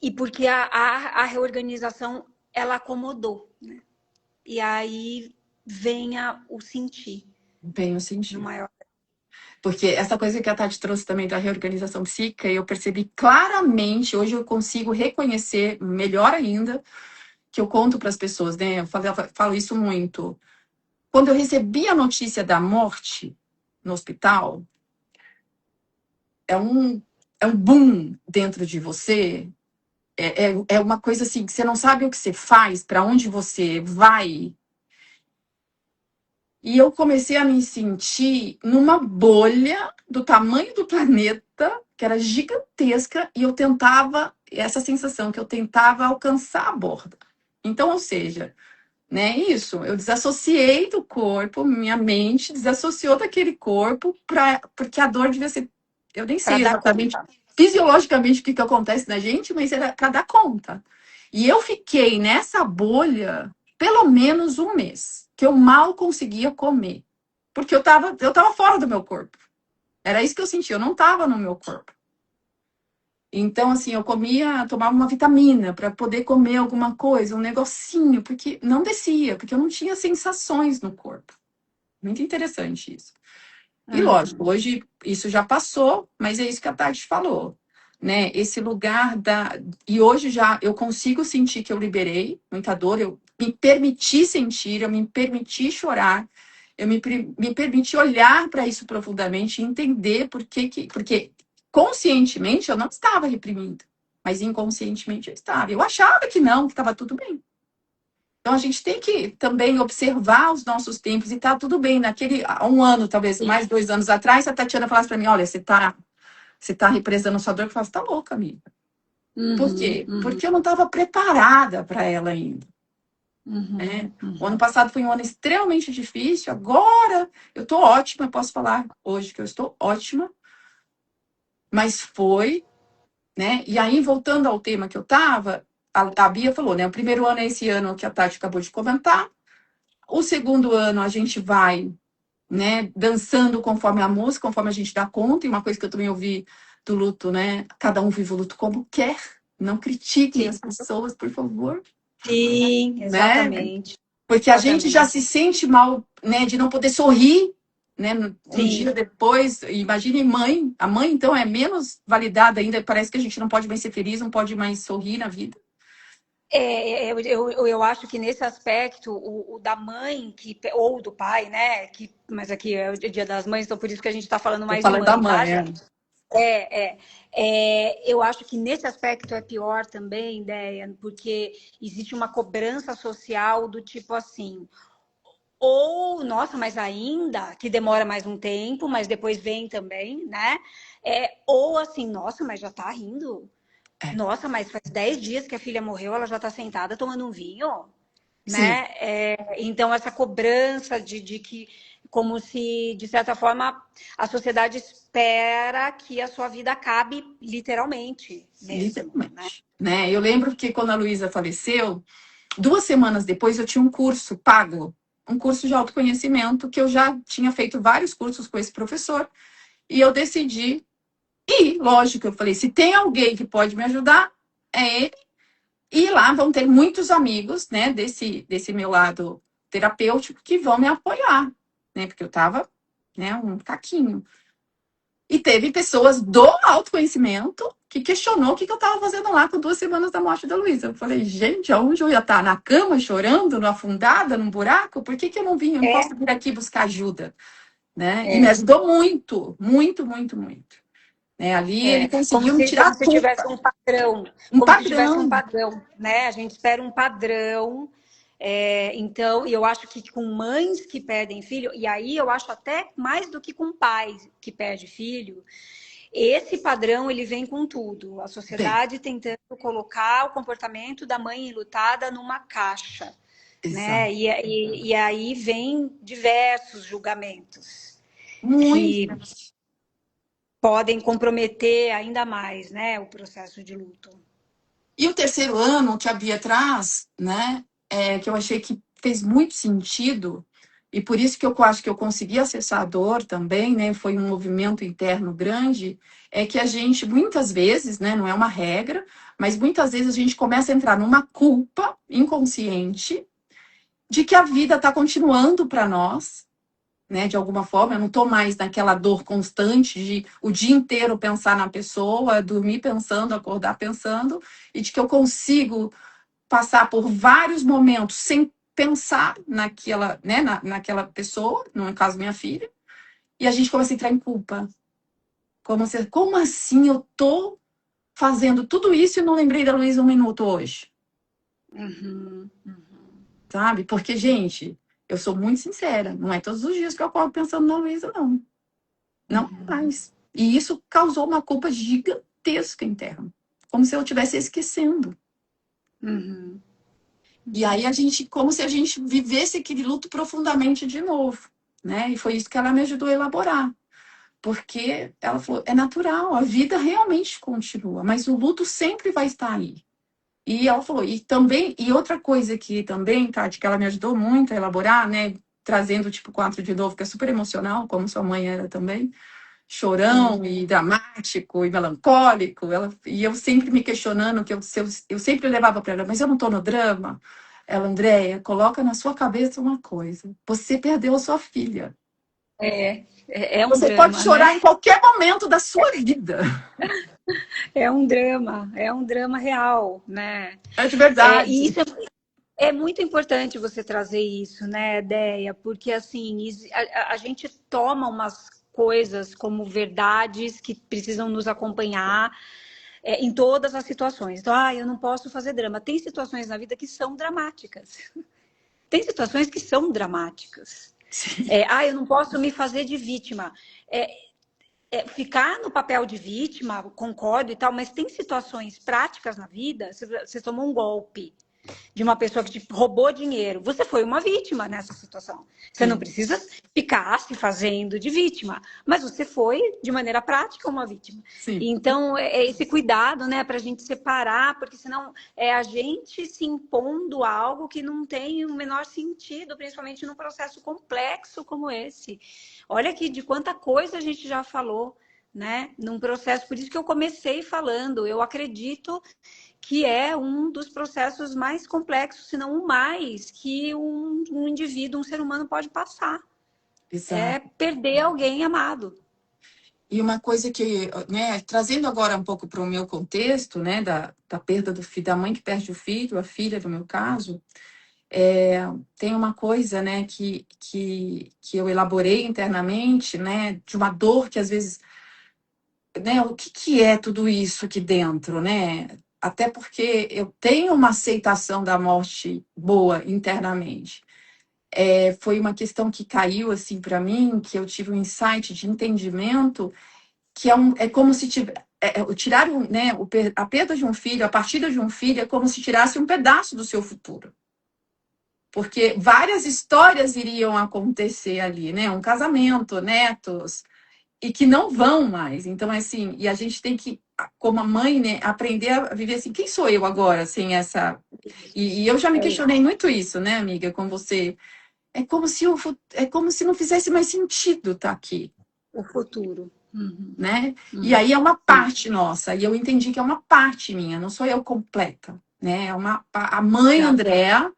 e porque a reorganização, ela acomodou, né? E aí venha o sentir. Bem, eu senti. No maior. Porque essa coisa que a Tati trouxe também da reorganização psíquica, eu percebi claramente, hoje eu consigo reconhecer melhor ainda, que eu conto para as pessoas, né? Eu falo isso muito. Quando eu recebi a notícia da morte no hospital, é um boom dentro de você. É uma coisa assim, que você não sabe o que você faz, para onde você vai. E eu comecei a me sentir numa bolha do tamanho do planeta, que era gigantesca, e eu tentava, essa sensação que eu tentava alcançar a borda. Então, ou seja, né, isso, eu desassociei do corpo, minha mente desassociou daquele corpo, porque a dor devia ser, eu nem sei exatamente fisiologicamente o que acontece na gente, mas era para dar conta. E eu fiquei nessa bolha pelo menos 1 mês, que eu mal conseguia comer, porque eu tava fora do meu corpo. Era isso que eu sentia, eu não estava no meu corpo. Então, assim, eu tomava uma vitamina para poder comer alguma coisa, um negocinho, porque não descia, porque eu não tinha sensações no corpo. Muito interessante isso. E lógico, hoje isso já passou, mas é isso que a Tati falou. né? Esse lugar da... E hoje já eu consigo sentir que eu liberei muita dor, eu me permiti sentir, eu me permiti chorar, me permiti olhar para isso profundamente e entender porque conscientemente eu não estava reprimindo, mas inconscientemente eu estava. Eu achava que não, que estava tudo bem. Então a gente tem que também observar os nossos tempos e tá tudo bem. Há um ano, talvez mais 2 anos atrás, a Tatiana falasse para mim: olha, você tá represando sua dor. Eu falasse: tá louca, amiga. Por quê? Porque eu não estava preparada para ela ainda. Né? O ano passado foi um ano extremamente difícil. Agora eu estou ótima. Eu posso falar hoje que eu estou ótima. Mas foi, né? E aí, voltando ao tema que eu estava, a Bia falou, né? O primeiro ano é esse ano que a Tati acabou de comentar. O segundo ano a gente vai, né, dançando conforme a música, conforme a gente dá conta. E uma coisa que eu também ouvi do luto, né? Cada um vive o luto como quer. Não critiquem as pessoas, por favor. Sim, exatamente. Né? Porque a gente já se sente mal, né, de não poder sorrir, né, um dia depois. Imagine mãe. A mãe, então, é menos validada ainda. Parece que a gente não pode mais ser feliz, não pode mais sorrir na vida. Eu acho que nesse aspecto, o da mãe ou do pai, né? Mas aqui é o Dia das Mães, então por isso que a gente está falando mais de mãe, da mãe, tá, gente? Eu acho que nesse aspecto é pior também, ideia, porque existe uma cobrança social do tipo assim, ou, nossa, mas ainda, que demora mais um tempo, mas depois vem também, né? Ou assim, nossa, mas já tá rindo. Nossa, mas faz 10 dias que a filha morreu, ela já tá sentada tomando um vinho, né? Então, essa cobrança de que, como se, de certa forma, a sociedade espera que a sua vida acabe literalmente mesmo. Literalmente. Né? Eu lembro que quando a Luísa faleceu, 2 semanas depois eu tinha um curso pago, um curso de autoconhecimento, que eu já tinha feito vários cursos com esse professor, e eu decidi ir. Lógico, eu falei, se tem alguém que pode me ajudar, é ele. E lá vão ter muitos amigos, né, desse meu lado terapêutico que vão me apoiar, né, porque eu tava, né, um caquinho. E teve pessoas do autoconhecimento que questionou o que eu estava fazendo lá com 2 semanas da morte da Luísa. Eu falei, gente, aonde eu ia estar? Na cama, chorando, afundada, num buraco? Por que eu não vim? Eu não posso vir aqui buscar ajuda. Né? E me ajudou muito, muito, muito, muito. Né? Ali ele conseguiu me tirar como se tivesse um padrão. Se tivesse um padrão, né? A gente espera um padrão. Então, eu acho que com mães que perdem filho, e aí eu acho até mais do que com pais que perdem filho, esse padrão ele vem com tudo. A sociedade tentando colocar o comportamento da mãe enlutada numa caixa. Né? E aí vem diversos julgamentos. Muito. Que podem comprometer ainda mais, né, o processo de luto. E o terceiro ano que a Bia traz, né, que eu achei que fez muito sentido, e por isso que eu acho que eu consegui acessar a dor também, né, foi um movimento interno grande, é que a gente, muitas vezes, né, não é uma regra, mas muitas vezes a gente começa a entrar numa culpa inconsciente de que a vida está continuando para nós, né, de alguma forma. Eu não estou mais naquela dor constante de o dia inteiro pensar na pessoa, dormir pensando, acordar pensando, e de que eu consigo passar por vários momentos sem pensar naquela, né, naquela pessoa, no caso minha filha, e a gente começa a entrar em culpa. Como assim eu tô fazendo tudo isso e não lembrei da Luísa um minuto hoje? Sabe? Porque, gente, eu sou muito sincera, não é todos os dias que eu acordo pensando na Luísa, não. Não mais. E isso causou uma culpa gigantesca interna. Como se eu estivesse esquecendo. E aí como se a gente vivesse aquele luto profundamente de novo. Né? E foi isso que ela me ajudou a elaborar. Porque ela falou, é natural, a vida realmente continua, mas o luto sempre vai estar aí. E ela falou, e outra coisa que também, Tati, que ela me ajudou muito a elaborar, né? Trazendo tipo 4 de novo, que é super emocional, como sua mãe era também, chorão e dramático e melancólico. E eu sempre me questionando, que eu sempre levava para ela, mas eu não estou no drama. Ela, Andréia, coloca na sua cabeça uma coisa: você perdeu a sua filha. É um você drama, pode chorar, né? em qualquer momento da sua vida. é um drama real, né? É de E verdade. isso é muito importante você trazer isso, né, Déia? Porque assim, a gente toma umas coisas como verdades que precisam nos acompanhar em todas as situações. Então, eu não posso fazer drama. Tem situações na vida que são dramáticas. Tem situações que são dramáticas. Sim, Eu não posso me fazer de vítima. É, ficar no papel de vítima, concordo e tal, mas tem situações práticas na vida. Você tomou um golpe de uma pessoa que te roubou dinheiro. Você foi uma vítima nessa situação. Você não sim, precisa ficar se fazendo de vítima, mas você foi, de maneira prática, uma vítima. sim. Então, é esse cuidado, né, para a gente separar, porque senão é a gente se impondo algo que não tem o menor sentido, principalmente num processo complexo como esse. Olha aqui de quanta coisa a gente já falou, né, num processo. Por isso que eu comecei falando, eu acredito que é um dos processos mais complexos, se não o mais, que um indivíduo, um ser humano pode passar. É Exato. perder alguém amado. E uma coisa que, né, trazendo agora um pouco para o meu contexto, né, da perda do filho, da mãe que perde o filho, a filha, no meu caso, tem uma coisa, né, que eu elaborei internamente, né, de uma dor que às vezes, né, o que que é tudo isso aqui dentro, né? Até porque eu tenho uma aceitação da morte boa internamente. Foi uma questão que caiu assim para mim, que eu tive um insight de entendimento que é como se tirar né, a perda de um filho, a partida de um filho é como se tirasse um pedaço do seu futuro. Porque várias histórias iriam acontecer ali, né? Um casamento, netos, e que não vão mais. Então, assim, e a gente tem que, como a mãe, né, aprender a viver assim, quem sou eu agora, sem essa. E eu já me É questionei muito isso, né, amiga, com você. É como se não fizesse mais sentido estar aqui, o futuro. Uhum, né? E uhum. aí é uma Sim, parte nossa, e eu entendi que é uma parte minha, não sou eu completa, né? A mãe tá. Andréa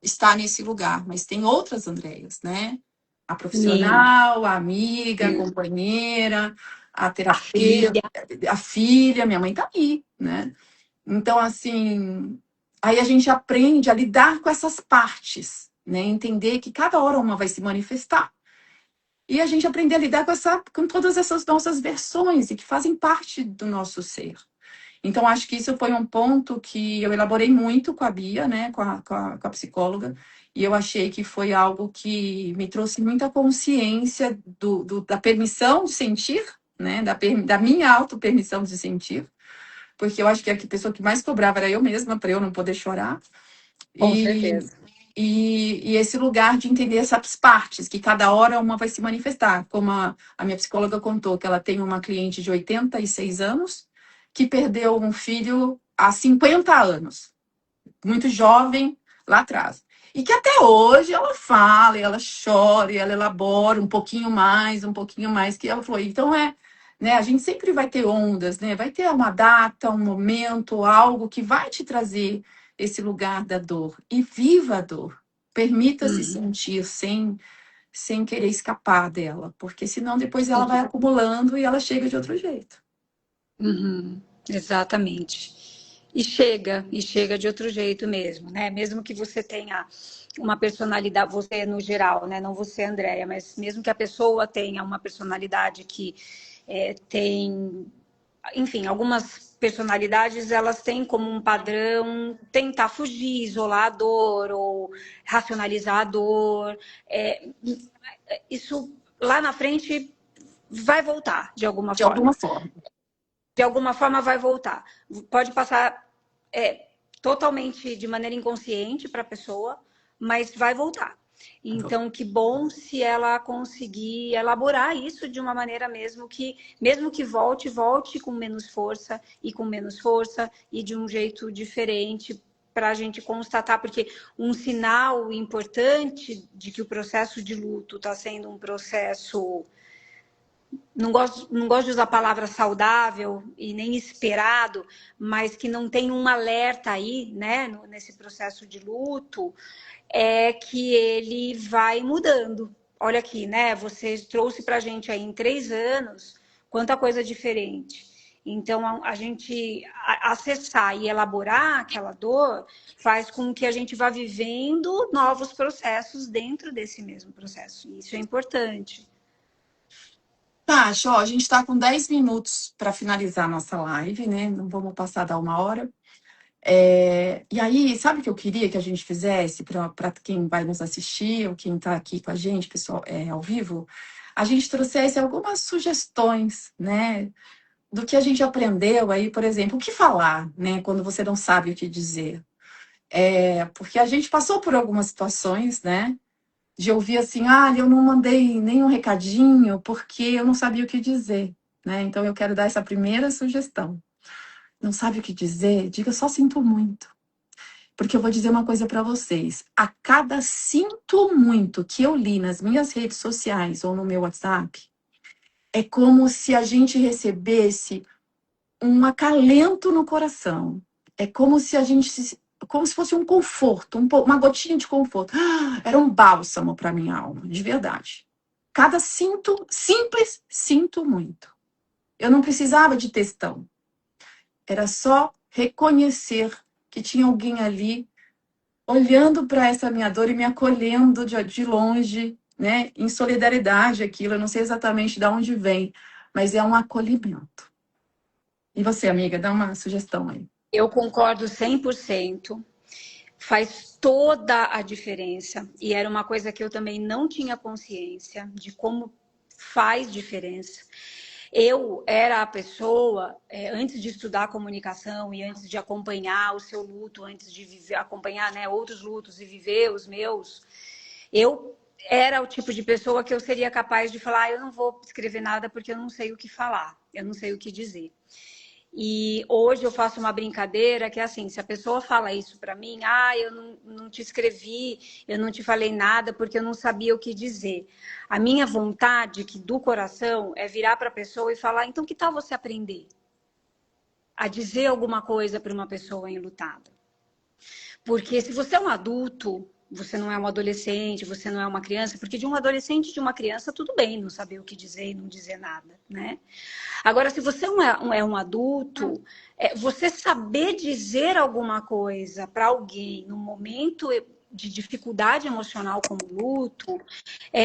está nesse lugar, mas tem outras Andréas, né? A Sim, profissional, a amiga, a sim. companheira, a A terapeuta, filha. a filha, minha mãe tá aí, né? Então, assim, aí a gente aprende a lidar com essas partes, né? Entender que cada hora uma vai se manifestar. E a gente aprender a lidar com todas essas nossas versões e que fazem parte do nosso ser. Então, acho que isso foi um ponto que eu elaborei muito com a Bia, né, com a psicóloga, e eu achei que foi algo que me trouxe muita consciência da permissão de sentir, né, da minha auto-permissão de sentir, porque eu acho que a pessoa que mais cobrava era eu mesma, para eu não poder chorar, Com e, certeza. e esse lugar de entender essas partes, que cada hora uma vai se manifestar. Como a minha psicóloga contou, que ela tem uma cliente de 86 anos que perdeu um filho há 50 anos, muito jovem, lá atrás. E que até hoje ela fala, e ela chora, e ela elabora um pouquinho mais, que ela falou. Então né, a gente sempre vai ter ondas, né? Vai ter uma data, um momento, algo que vai te trazer esse lugar da dor. E viva a dor. Permita-se Uhum, sentir sem querer escapar dela, porque senão depois ela vai sim. acumulando e ela chega de outro jeito. Uhum, exatamente. E chega de outro jeito mesmo, né? Mesmo que você tenha uma personalidade, você no geral, né? Não você, Andréia, mas mesmo que a pessoa tenha uma personalidade que tem, enfim, algumas personalidades elas têm como um padrão tentar fugir, isolar a dor ou racionalizar a dor. É, isso lá na frente vai voltar de alguma De alguma forma, forma. de alguma forma vai voltar. Pode passar totalmente de maneira inconsciente para a pessoa, mas vai voltar. Então, que bom se ela conseguir elaborar isso de uma maneira mesmo que volte, volte com menos força e com menos força e de um jeito diferente para a gente constatar, porque um sinal importante de que o processo de luto está sendo um processo não gosto de usar a palavra saudável e nem esperado, mas que não tem um alerta aí, né, nesse processo de luto, é que ele vai mudando. Olha aqui, né? Você trouxe para a gente aí em 3 anos quanta coisa diferente. Então, a gente acessar e elaborar aquela dor faz com que a gente vá vivendo novos processos dentro desse mesmo processo. E isso é importante. Tá, ó, a gente está com 10 minutos para finalizar a nossa live, né? Não vamos passar da 1 hora. E aí, sabe o que eu queria que a gente fizesse para quem vai nos assistir ou quem está aqui com a gente, pessoal, ao vivo? A gente trouxesse algumas sugestões, né? Do que a gente aprendeu aí, por exemplo, o que falar, né? Quando você não sabe o que dizer. Porque a gente passou por algumas situações, né? De ouvir assim, eu não mandei nenhum recadinho porque eu não sabia o que dizer, né? Então eu quero dar essa primeira sugestão. Não sabe o que dizer? Diga só sinto muito. Porque eu vou dizer uma coisa para vocês. A cada sinto muito que eu li nas minhas redes sociais ou no meu WhatsApp, é como se a gente recebesse um acalento no coração. É como se a gente como se fosse um conforto, uma gotinha de conforto. Era um bálsamo para minha alma, de verdade. Cada simples, sinto muito. Eu não precisava de textão. Era só reconhecer que tinha alguém ali olhando para essa minha dor e me acolhendo de longe, né? Em solidariedade aquilo. Eu não sei exatamente de onde vem, mas é um acolhimento. E você, amiga, dá uma sugestão aí. Eu concordo 100%. Faz toda a diferença. E era uma coisa que eu também não tinha consciência de como faz diferença. Eu era a pessoa, antes de estudar comunicação e antes de acompanhar o seu luto, antes de viver, acompanhar, né, outros lutos e viver os meus, eu era o tipo de pessoa que eu seria capaz de falar, eu não vou escrever nada porque eu não sei o que falar, eu não sei o que dizer. E hoje eu faço uma brincadeira que é assim, se a pessoa fala isso para mim, eu não te escrevi, eu não te falei nada porque eu não sabia o que dizer. A minha vontade que do coração é virar para a pessoa e falar, então que tal você aprender a dizer alguma coisa para uma pessoa enlutada? Porque se você é um adulto, você não é um adolescente, você não é uma criança, porque de um adolescente e de uma criança tudo bem não saber o que dizer e não dizer nada, né? Agora, se você é um adulto, você saber dizer alguma coisa para alguém no momento de dificuldade emocional como luto,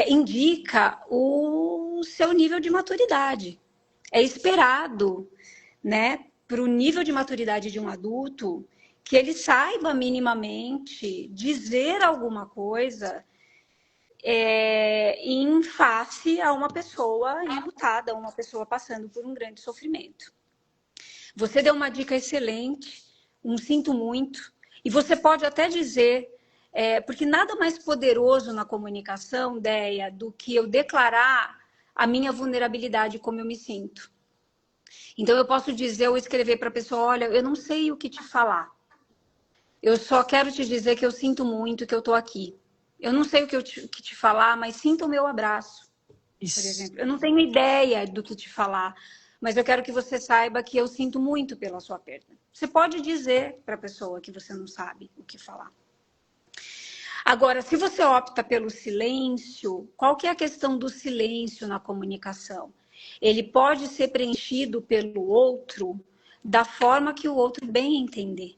indica o seu nível de maturidade. É esperado, né, para o nível de maturidade de um adulto que ele saiba minimamente dizer alguma coisa em face a uma pessoa enlutada, a uma pessoa passando por um grande sofrimento. Você deu uma dica excelente, um sinto muito, e você pode até dizer, porque nada mais poderoso na comunicação, Déia, do que eu declarar a minha vulnerabilidade, como eu me sinto. Então eu posso dizer ou escrever para a pessoa, olha, eu não sei o que te falar. Eu só quero te dizer que eu sinto muito, que eu estou aqui. Eu não sei o que te falar, mas sinta o meu abraço, por exemplo. Eu não tenho ideia do que te falar, mas eu quero que você saiba que eu sinto muito pela sua perda. Você pode dizer para a pessoa que você não sabe o que falar. Agora, se você opta pelo silêncio, qual que é a questão do silêncio na comunicação? Ele pode ser preenchido pelo outro da forma que o outro bem entender.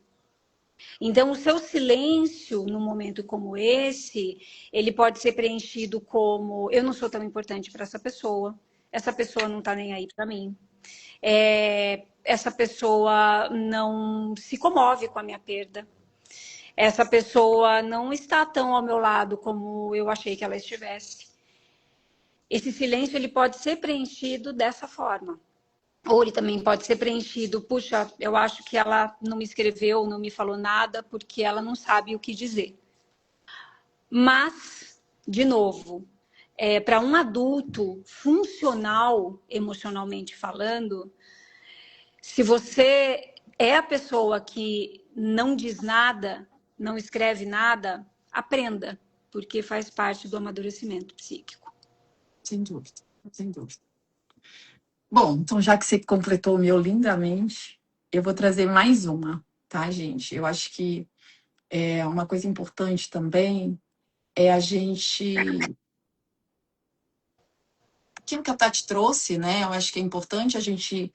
Então, o seu silêncio, num momento como esse, ele pode ser preenchido como: eu não sou tão importante para essa pessoa não está nem aí para mim, essa pessoa não se comove com a minha perda, essa pessoa não está tão ao meu lado como eu achei que ela estivesse. Esse silêncio ele pode ser preenchido dessa forma. Ou ele também pode ser preenchido, puxa, eu acho que ela não me escreveu, não me falou nada, porque ela não sabe o que dizer. Mas, de novo, para um adulto funcional, emocionalmente falando, se você é a pessoa que não diz nada, não escreve nada, aprenda, porque faz parte do amadurecimento psíquico. Sem dúvida, sem dúvida. Bom, então já que você completou o meu lindamente, eu vou trazer mais uma, tá, gente? Eu acho que uma coisa importante também é a gente. Aquilo que a Tati trouxe, né? Eu acho que é importante a gente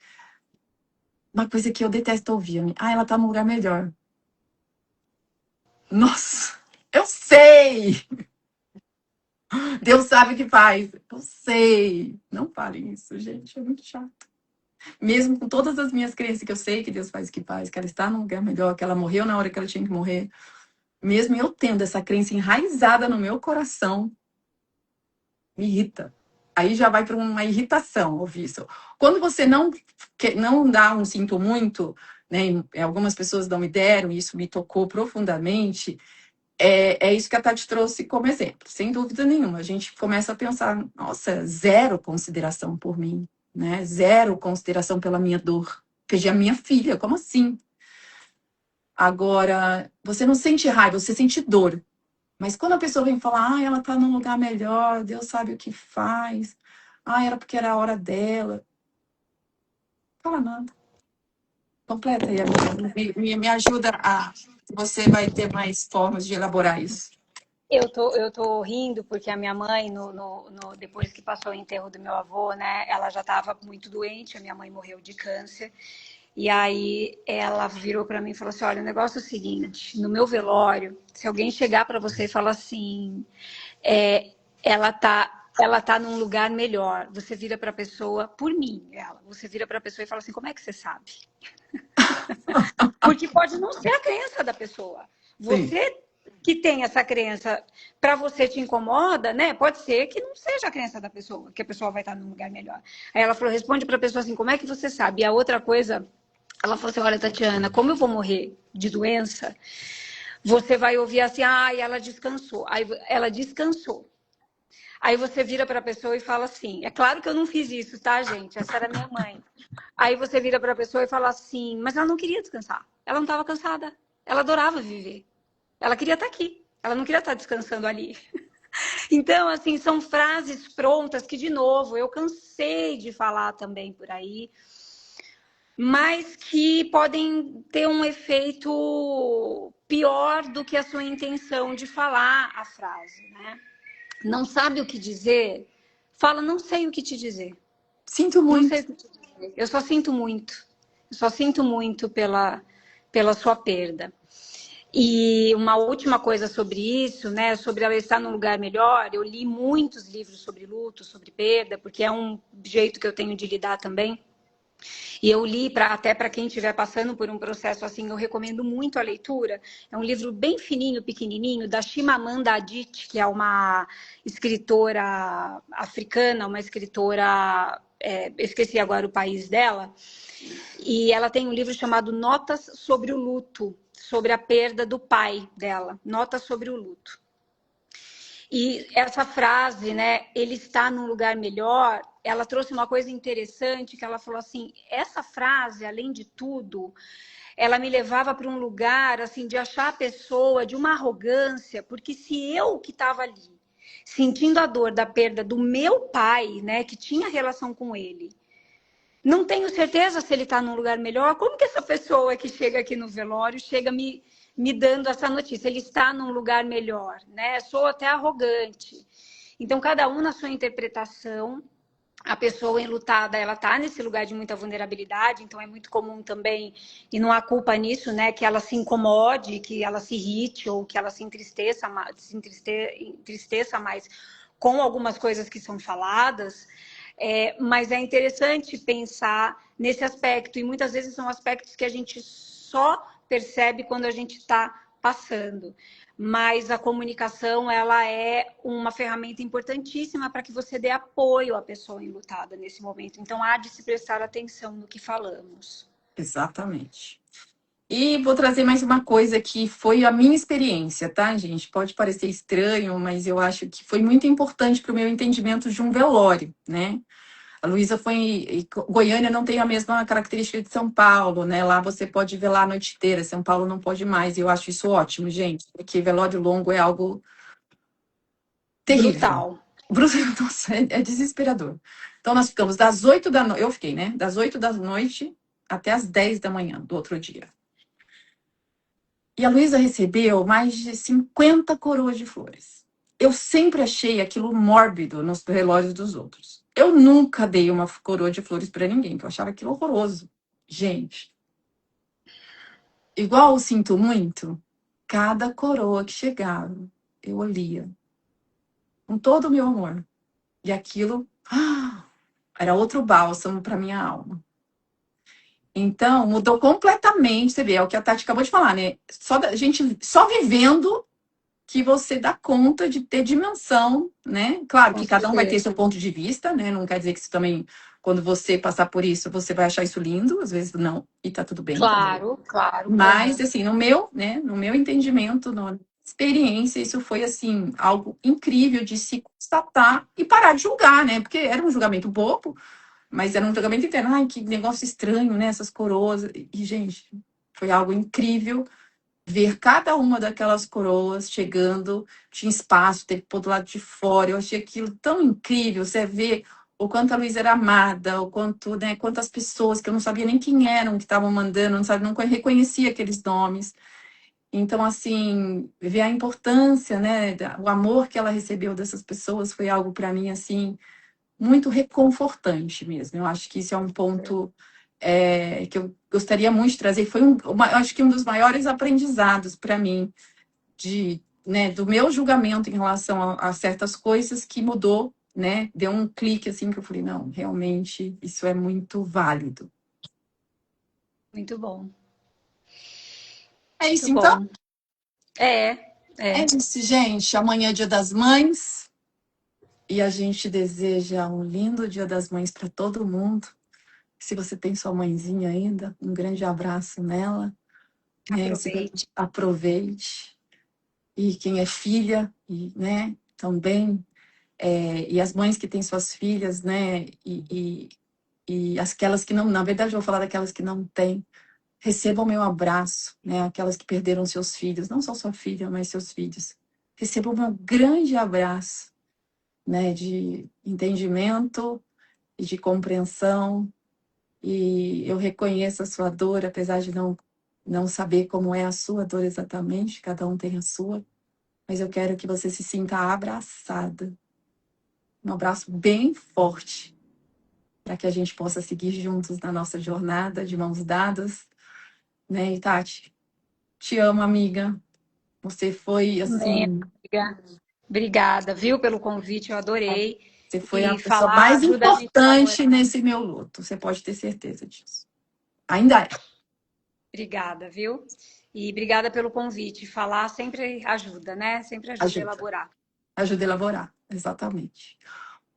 Uma coisa que eu detesto ouvir. Ela tá num lugar melhor. Nossa, eu sei! Deus sabe o que faz. Eu sei. Não fale isso, gente. É muito chato. Mesmo com todas as minhas crenças, que eu sei que Deus faz o que faz, que ela está num lugar melhor, que ela morreu na hora que ela tinha que morrer. Mesmo eu tendo essa crença enraizada no meu coração, me irrita. Aí já vai para uma irritação ouvir isso. Quando você não dá um sinto muito, né? Algumas pessoas não me deram, e isso me tocou profundamente. É isso que a Tati trouxe como exemplo, sem dúvida nenhuma. A gente começa a pensar, nossa, zero consideração por mim, né? Zero consideração pela minha dor. Perdi a minha filha, como assim? Agora, você não sente raiva, você sente dor. Mas quando a pessoa vem falar, ela tá num lugar melhor, Deus sabe o que faz. Era porque era a hora dela. Fala nada. Completa aí, amiga. Me ajuda a. Você vai ter mais formas de elaborar isso. Eu tô rindo porque a minha mãe, depois que passou o enterro do meu avô, né, ela já estava muito doente, a minha mãe morreu de câncer. E aí ela virou para mim e falou assim: olha, o negócio é o seguinte, no meu velório, se alguém chegar para você e falar assim, é, ela tá num lugar melhor, você vira para a pessoa, por mim, você vira para a pessoa e fala assim: como é que você sabe? Porque pode não ser a crença da pessoa. Sim. Você que tem essa crença, para você te incomoda, né? Pode ser que não seja a crença da pessoa, que a pessoa vai estar num lugar melhor. Aí ela falou: responde para a pessoa assim, como é que você sabe? E a outra coisa, ela falou assim: olha, Tatiana, como eu vou morrer de doença, você vai ouvir assim: ela descansou. Aí ela descansou. Aí você vira para a pessoa e fala assim: é claro que eu não fiz isso, tá, gente? Essa era minha mãe. Aí você vira para a pessoa e fala assim: mas ela não queria descansar. Ela não estava cansada. Ela adorava viver. Ela queria estar aqui. Ela não queria estar descansando ali. Então, assim, são frases prontas que, de novo, eu cansei de falar também por aí, mas que podem ter um efeito pior do que a sua intenção de falar a frase, né? Não sabe o que dizer? Fala, não sei o que te dizer. Sinto Não sei muito. o que te dizer. Eu só sinto muito. Eu só sinto muito pela sua perda. E uma última coisa sobre isso, né? Sobre ela estar num lugar melhor. Eu li muitos livros sobre luto, sobre perda, porque é um jeito que eu tenho de lidar também. E eu li até para quem estiver passando por um processo assim, eu recomendo muito a leitura. É um livro bem fininho, pequenininho, da Chimamanda Adichie, que é uma escritora africana, uma escritora, esqueci agora o país dela, e ela tem um livro chamado Notas sobre o Luto, sobre a perda do pai dela, Notas sobre o Luto. E essa frase, né, ele está num lugar melhor, ela trouxe uma coisa interessante, que ela falou assim, essa frase, além de tudo, ela me levava para um lugar, assim, de achar a pessoa de uma arrogância, porque se eu que estava ali, sentindo a dor da perda do meu pai, né, que tinha relação com ele, não tenho certeza se ele está num lugar melhor. Como que essa pessoa que chega aqui no velório chega me dando essa notícia? Ele está num lugar melhor, né? Sou até arrogante. Então, cada um na sua interpretação. A pessoa enlutada, ela está nesse lugar de muita vulnerabilidade, então é muito comum também, e não há culpa nisso, né? Que ela se incomode, que ela se irrite ou que ela se entristeça mais com algumas coisas que são faladas. Mas é interessante pensar nesse aspecto, e muitas vezes são aspectos que a gente só percebe quando a gente está passando. Mas a comunicação, ela é uma ferramenta importantíssima para que você dê apoio à pessoa enlutada nesse momento. Então, há de se prestar atenção no que falamos. Exatamente. E vou trazer mais uma coisa que foi a minha experiência, tá, gente? Pode parecer estranho, mas eu acho que foi muito importante para o meu entendimento de um velório, né? A Luísa foi. Goiânia não tem a mesma característica de São Paulo, né? Lá você pode velar a noite inteira, São Paulo não pode mais, e eu acho isso ótimo, gente, porque velório longo é algo terrível. Brutal. Nossa, é desesperador. Então, nós ficamos das 8 da noite, eu fiquei, né? Das 8 da noite até as 10 da manhã do outro dia. E a Luísa recebeu mais de 50 coroas de flores. Eu sempre achei aquilo mórbido nos relógios dos outros. Eu nunca dei uma coroa de flores para ninguém, porque eu achava aquilo horroroso. Gente, igual eu sinto muito, cada coroa que chegava, eu olhia com todo o meu amor. E aquilo era outro bálsamo para minha alma. Então, mudou completamente. Você vê, é o que a Tati acabou de falar, né? A gente só vivendo que você dá conta de ter dimensão, né? Claro Com que cada um vai ter certeza. seu ponto de vista, né? Não quer dizer que isso também, quando você passar por isso, você vai achar isso lindo, às vezes não, e tá tudo bem também. Claro, claro. Mas, Aham. assim, no meu, né, no meu entendimento, na experiência, isso foi, assim, algo incrível de se constatar e parar de julgar, né? Porque era um julgamento bobo, mas era um julgamento interno. Ai, que negócio estranho, né? Essas coroas. E, gente, foi algo incrível ver cada uma daquelas coroas chegando, tinha espaço, teve que pôr do lado de fora. Eu achei aquilo tão incrível. Você vê o quanto a Luísa era amada, o quanto, né, quantas pessoas que eu não sabia nem quem eram que estavam mandando, não sabia, não reconhecia aqueles nomes. Então, assim, ver a importância, né, o amor que ela recebeu dessas pessoas foi algo para mim, assim, muito reconfortante mesmo. Eu acho que isso é um ponto que eu gostaria muito de trazer. Foi eu acho que um dos maiores aprendizados para mim né, do meu julgamento em relação a certas coisas que mudou, né? Deu um clique assim que eu falei, não, realmente isso é muito válido. Muito bom. É Muito isso, então. bom. É, É é. isso, gente. Amanhã é Dia das Mães e a gente deseja um lindo Dia das Mães para todo mundo. Se você tem sua mãezinha ainda, um grande abraço nela, né? Aproveite. Aproveite. E quem é filha, e, né, também, e as mães que têm suas filhas, né, e aquelas que não, na verdade, eu vou falar daquelas que não têm, recebam meu abraço, né, aquelas que perderam seus filhos, não só sua filha, mas seus filhos. Recebam meu grande abraço, né, de entendimento e de compreensão, e eu reconheço a sua dor, apesar de não saber como é a sua dor exatamente, cada um tem a sua, mas eu quero que você se sinta abraçada. Um abraço bem forte, para que a gente possa seguir juntos na nossa jornada, de mãos dadas, né? E Tati, te amo, amiga. Você foi, Amém, assim, amiga. Obrigada, viu, pelo convite, eu adorei. você foi a E pessoa falar mais ajuda a gente a elaborar. importante nesse meu luto. Você pode ter certeza disso. Ainda é. Obrigada, viu? E obrigada pelo convite. Falar sempre ajuda, né? Sempre ajuda a Ajuda. elaborar. Ajuda a elaborar. Exatamente.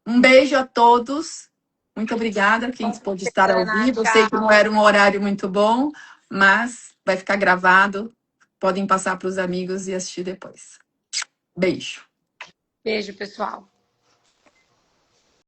Um beijo a todos. Muito obrigada quem pôde estar ao Ana, vivo. Eu sei que não tchau. era um horário muito bom, mas vai ficar gravado. Podem passar para os amigos e assistir depois. Beijo. Beijo, pessoal.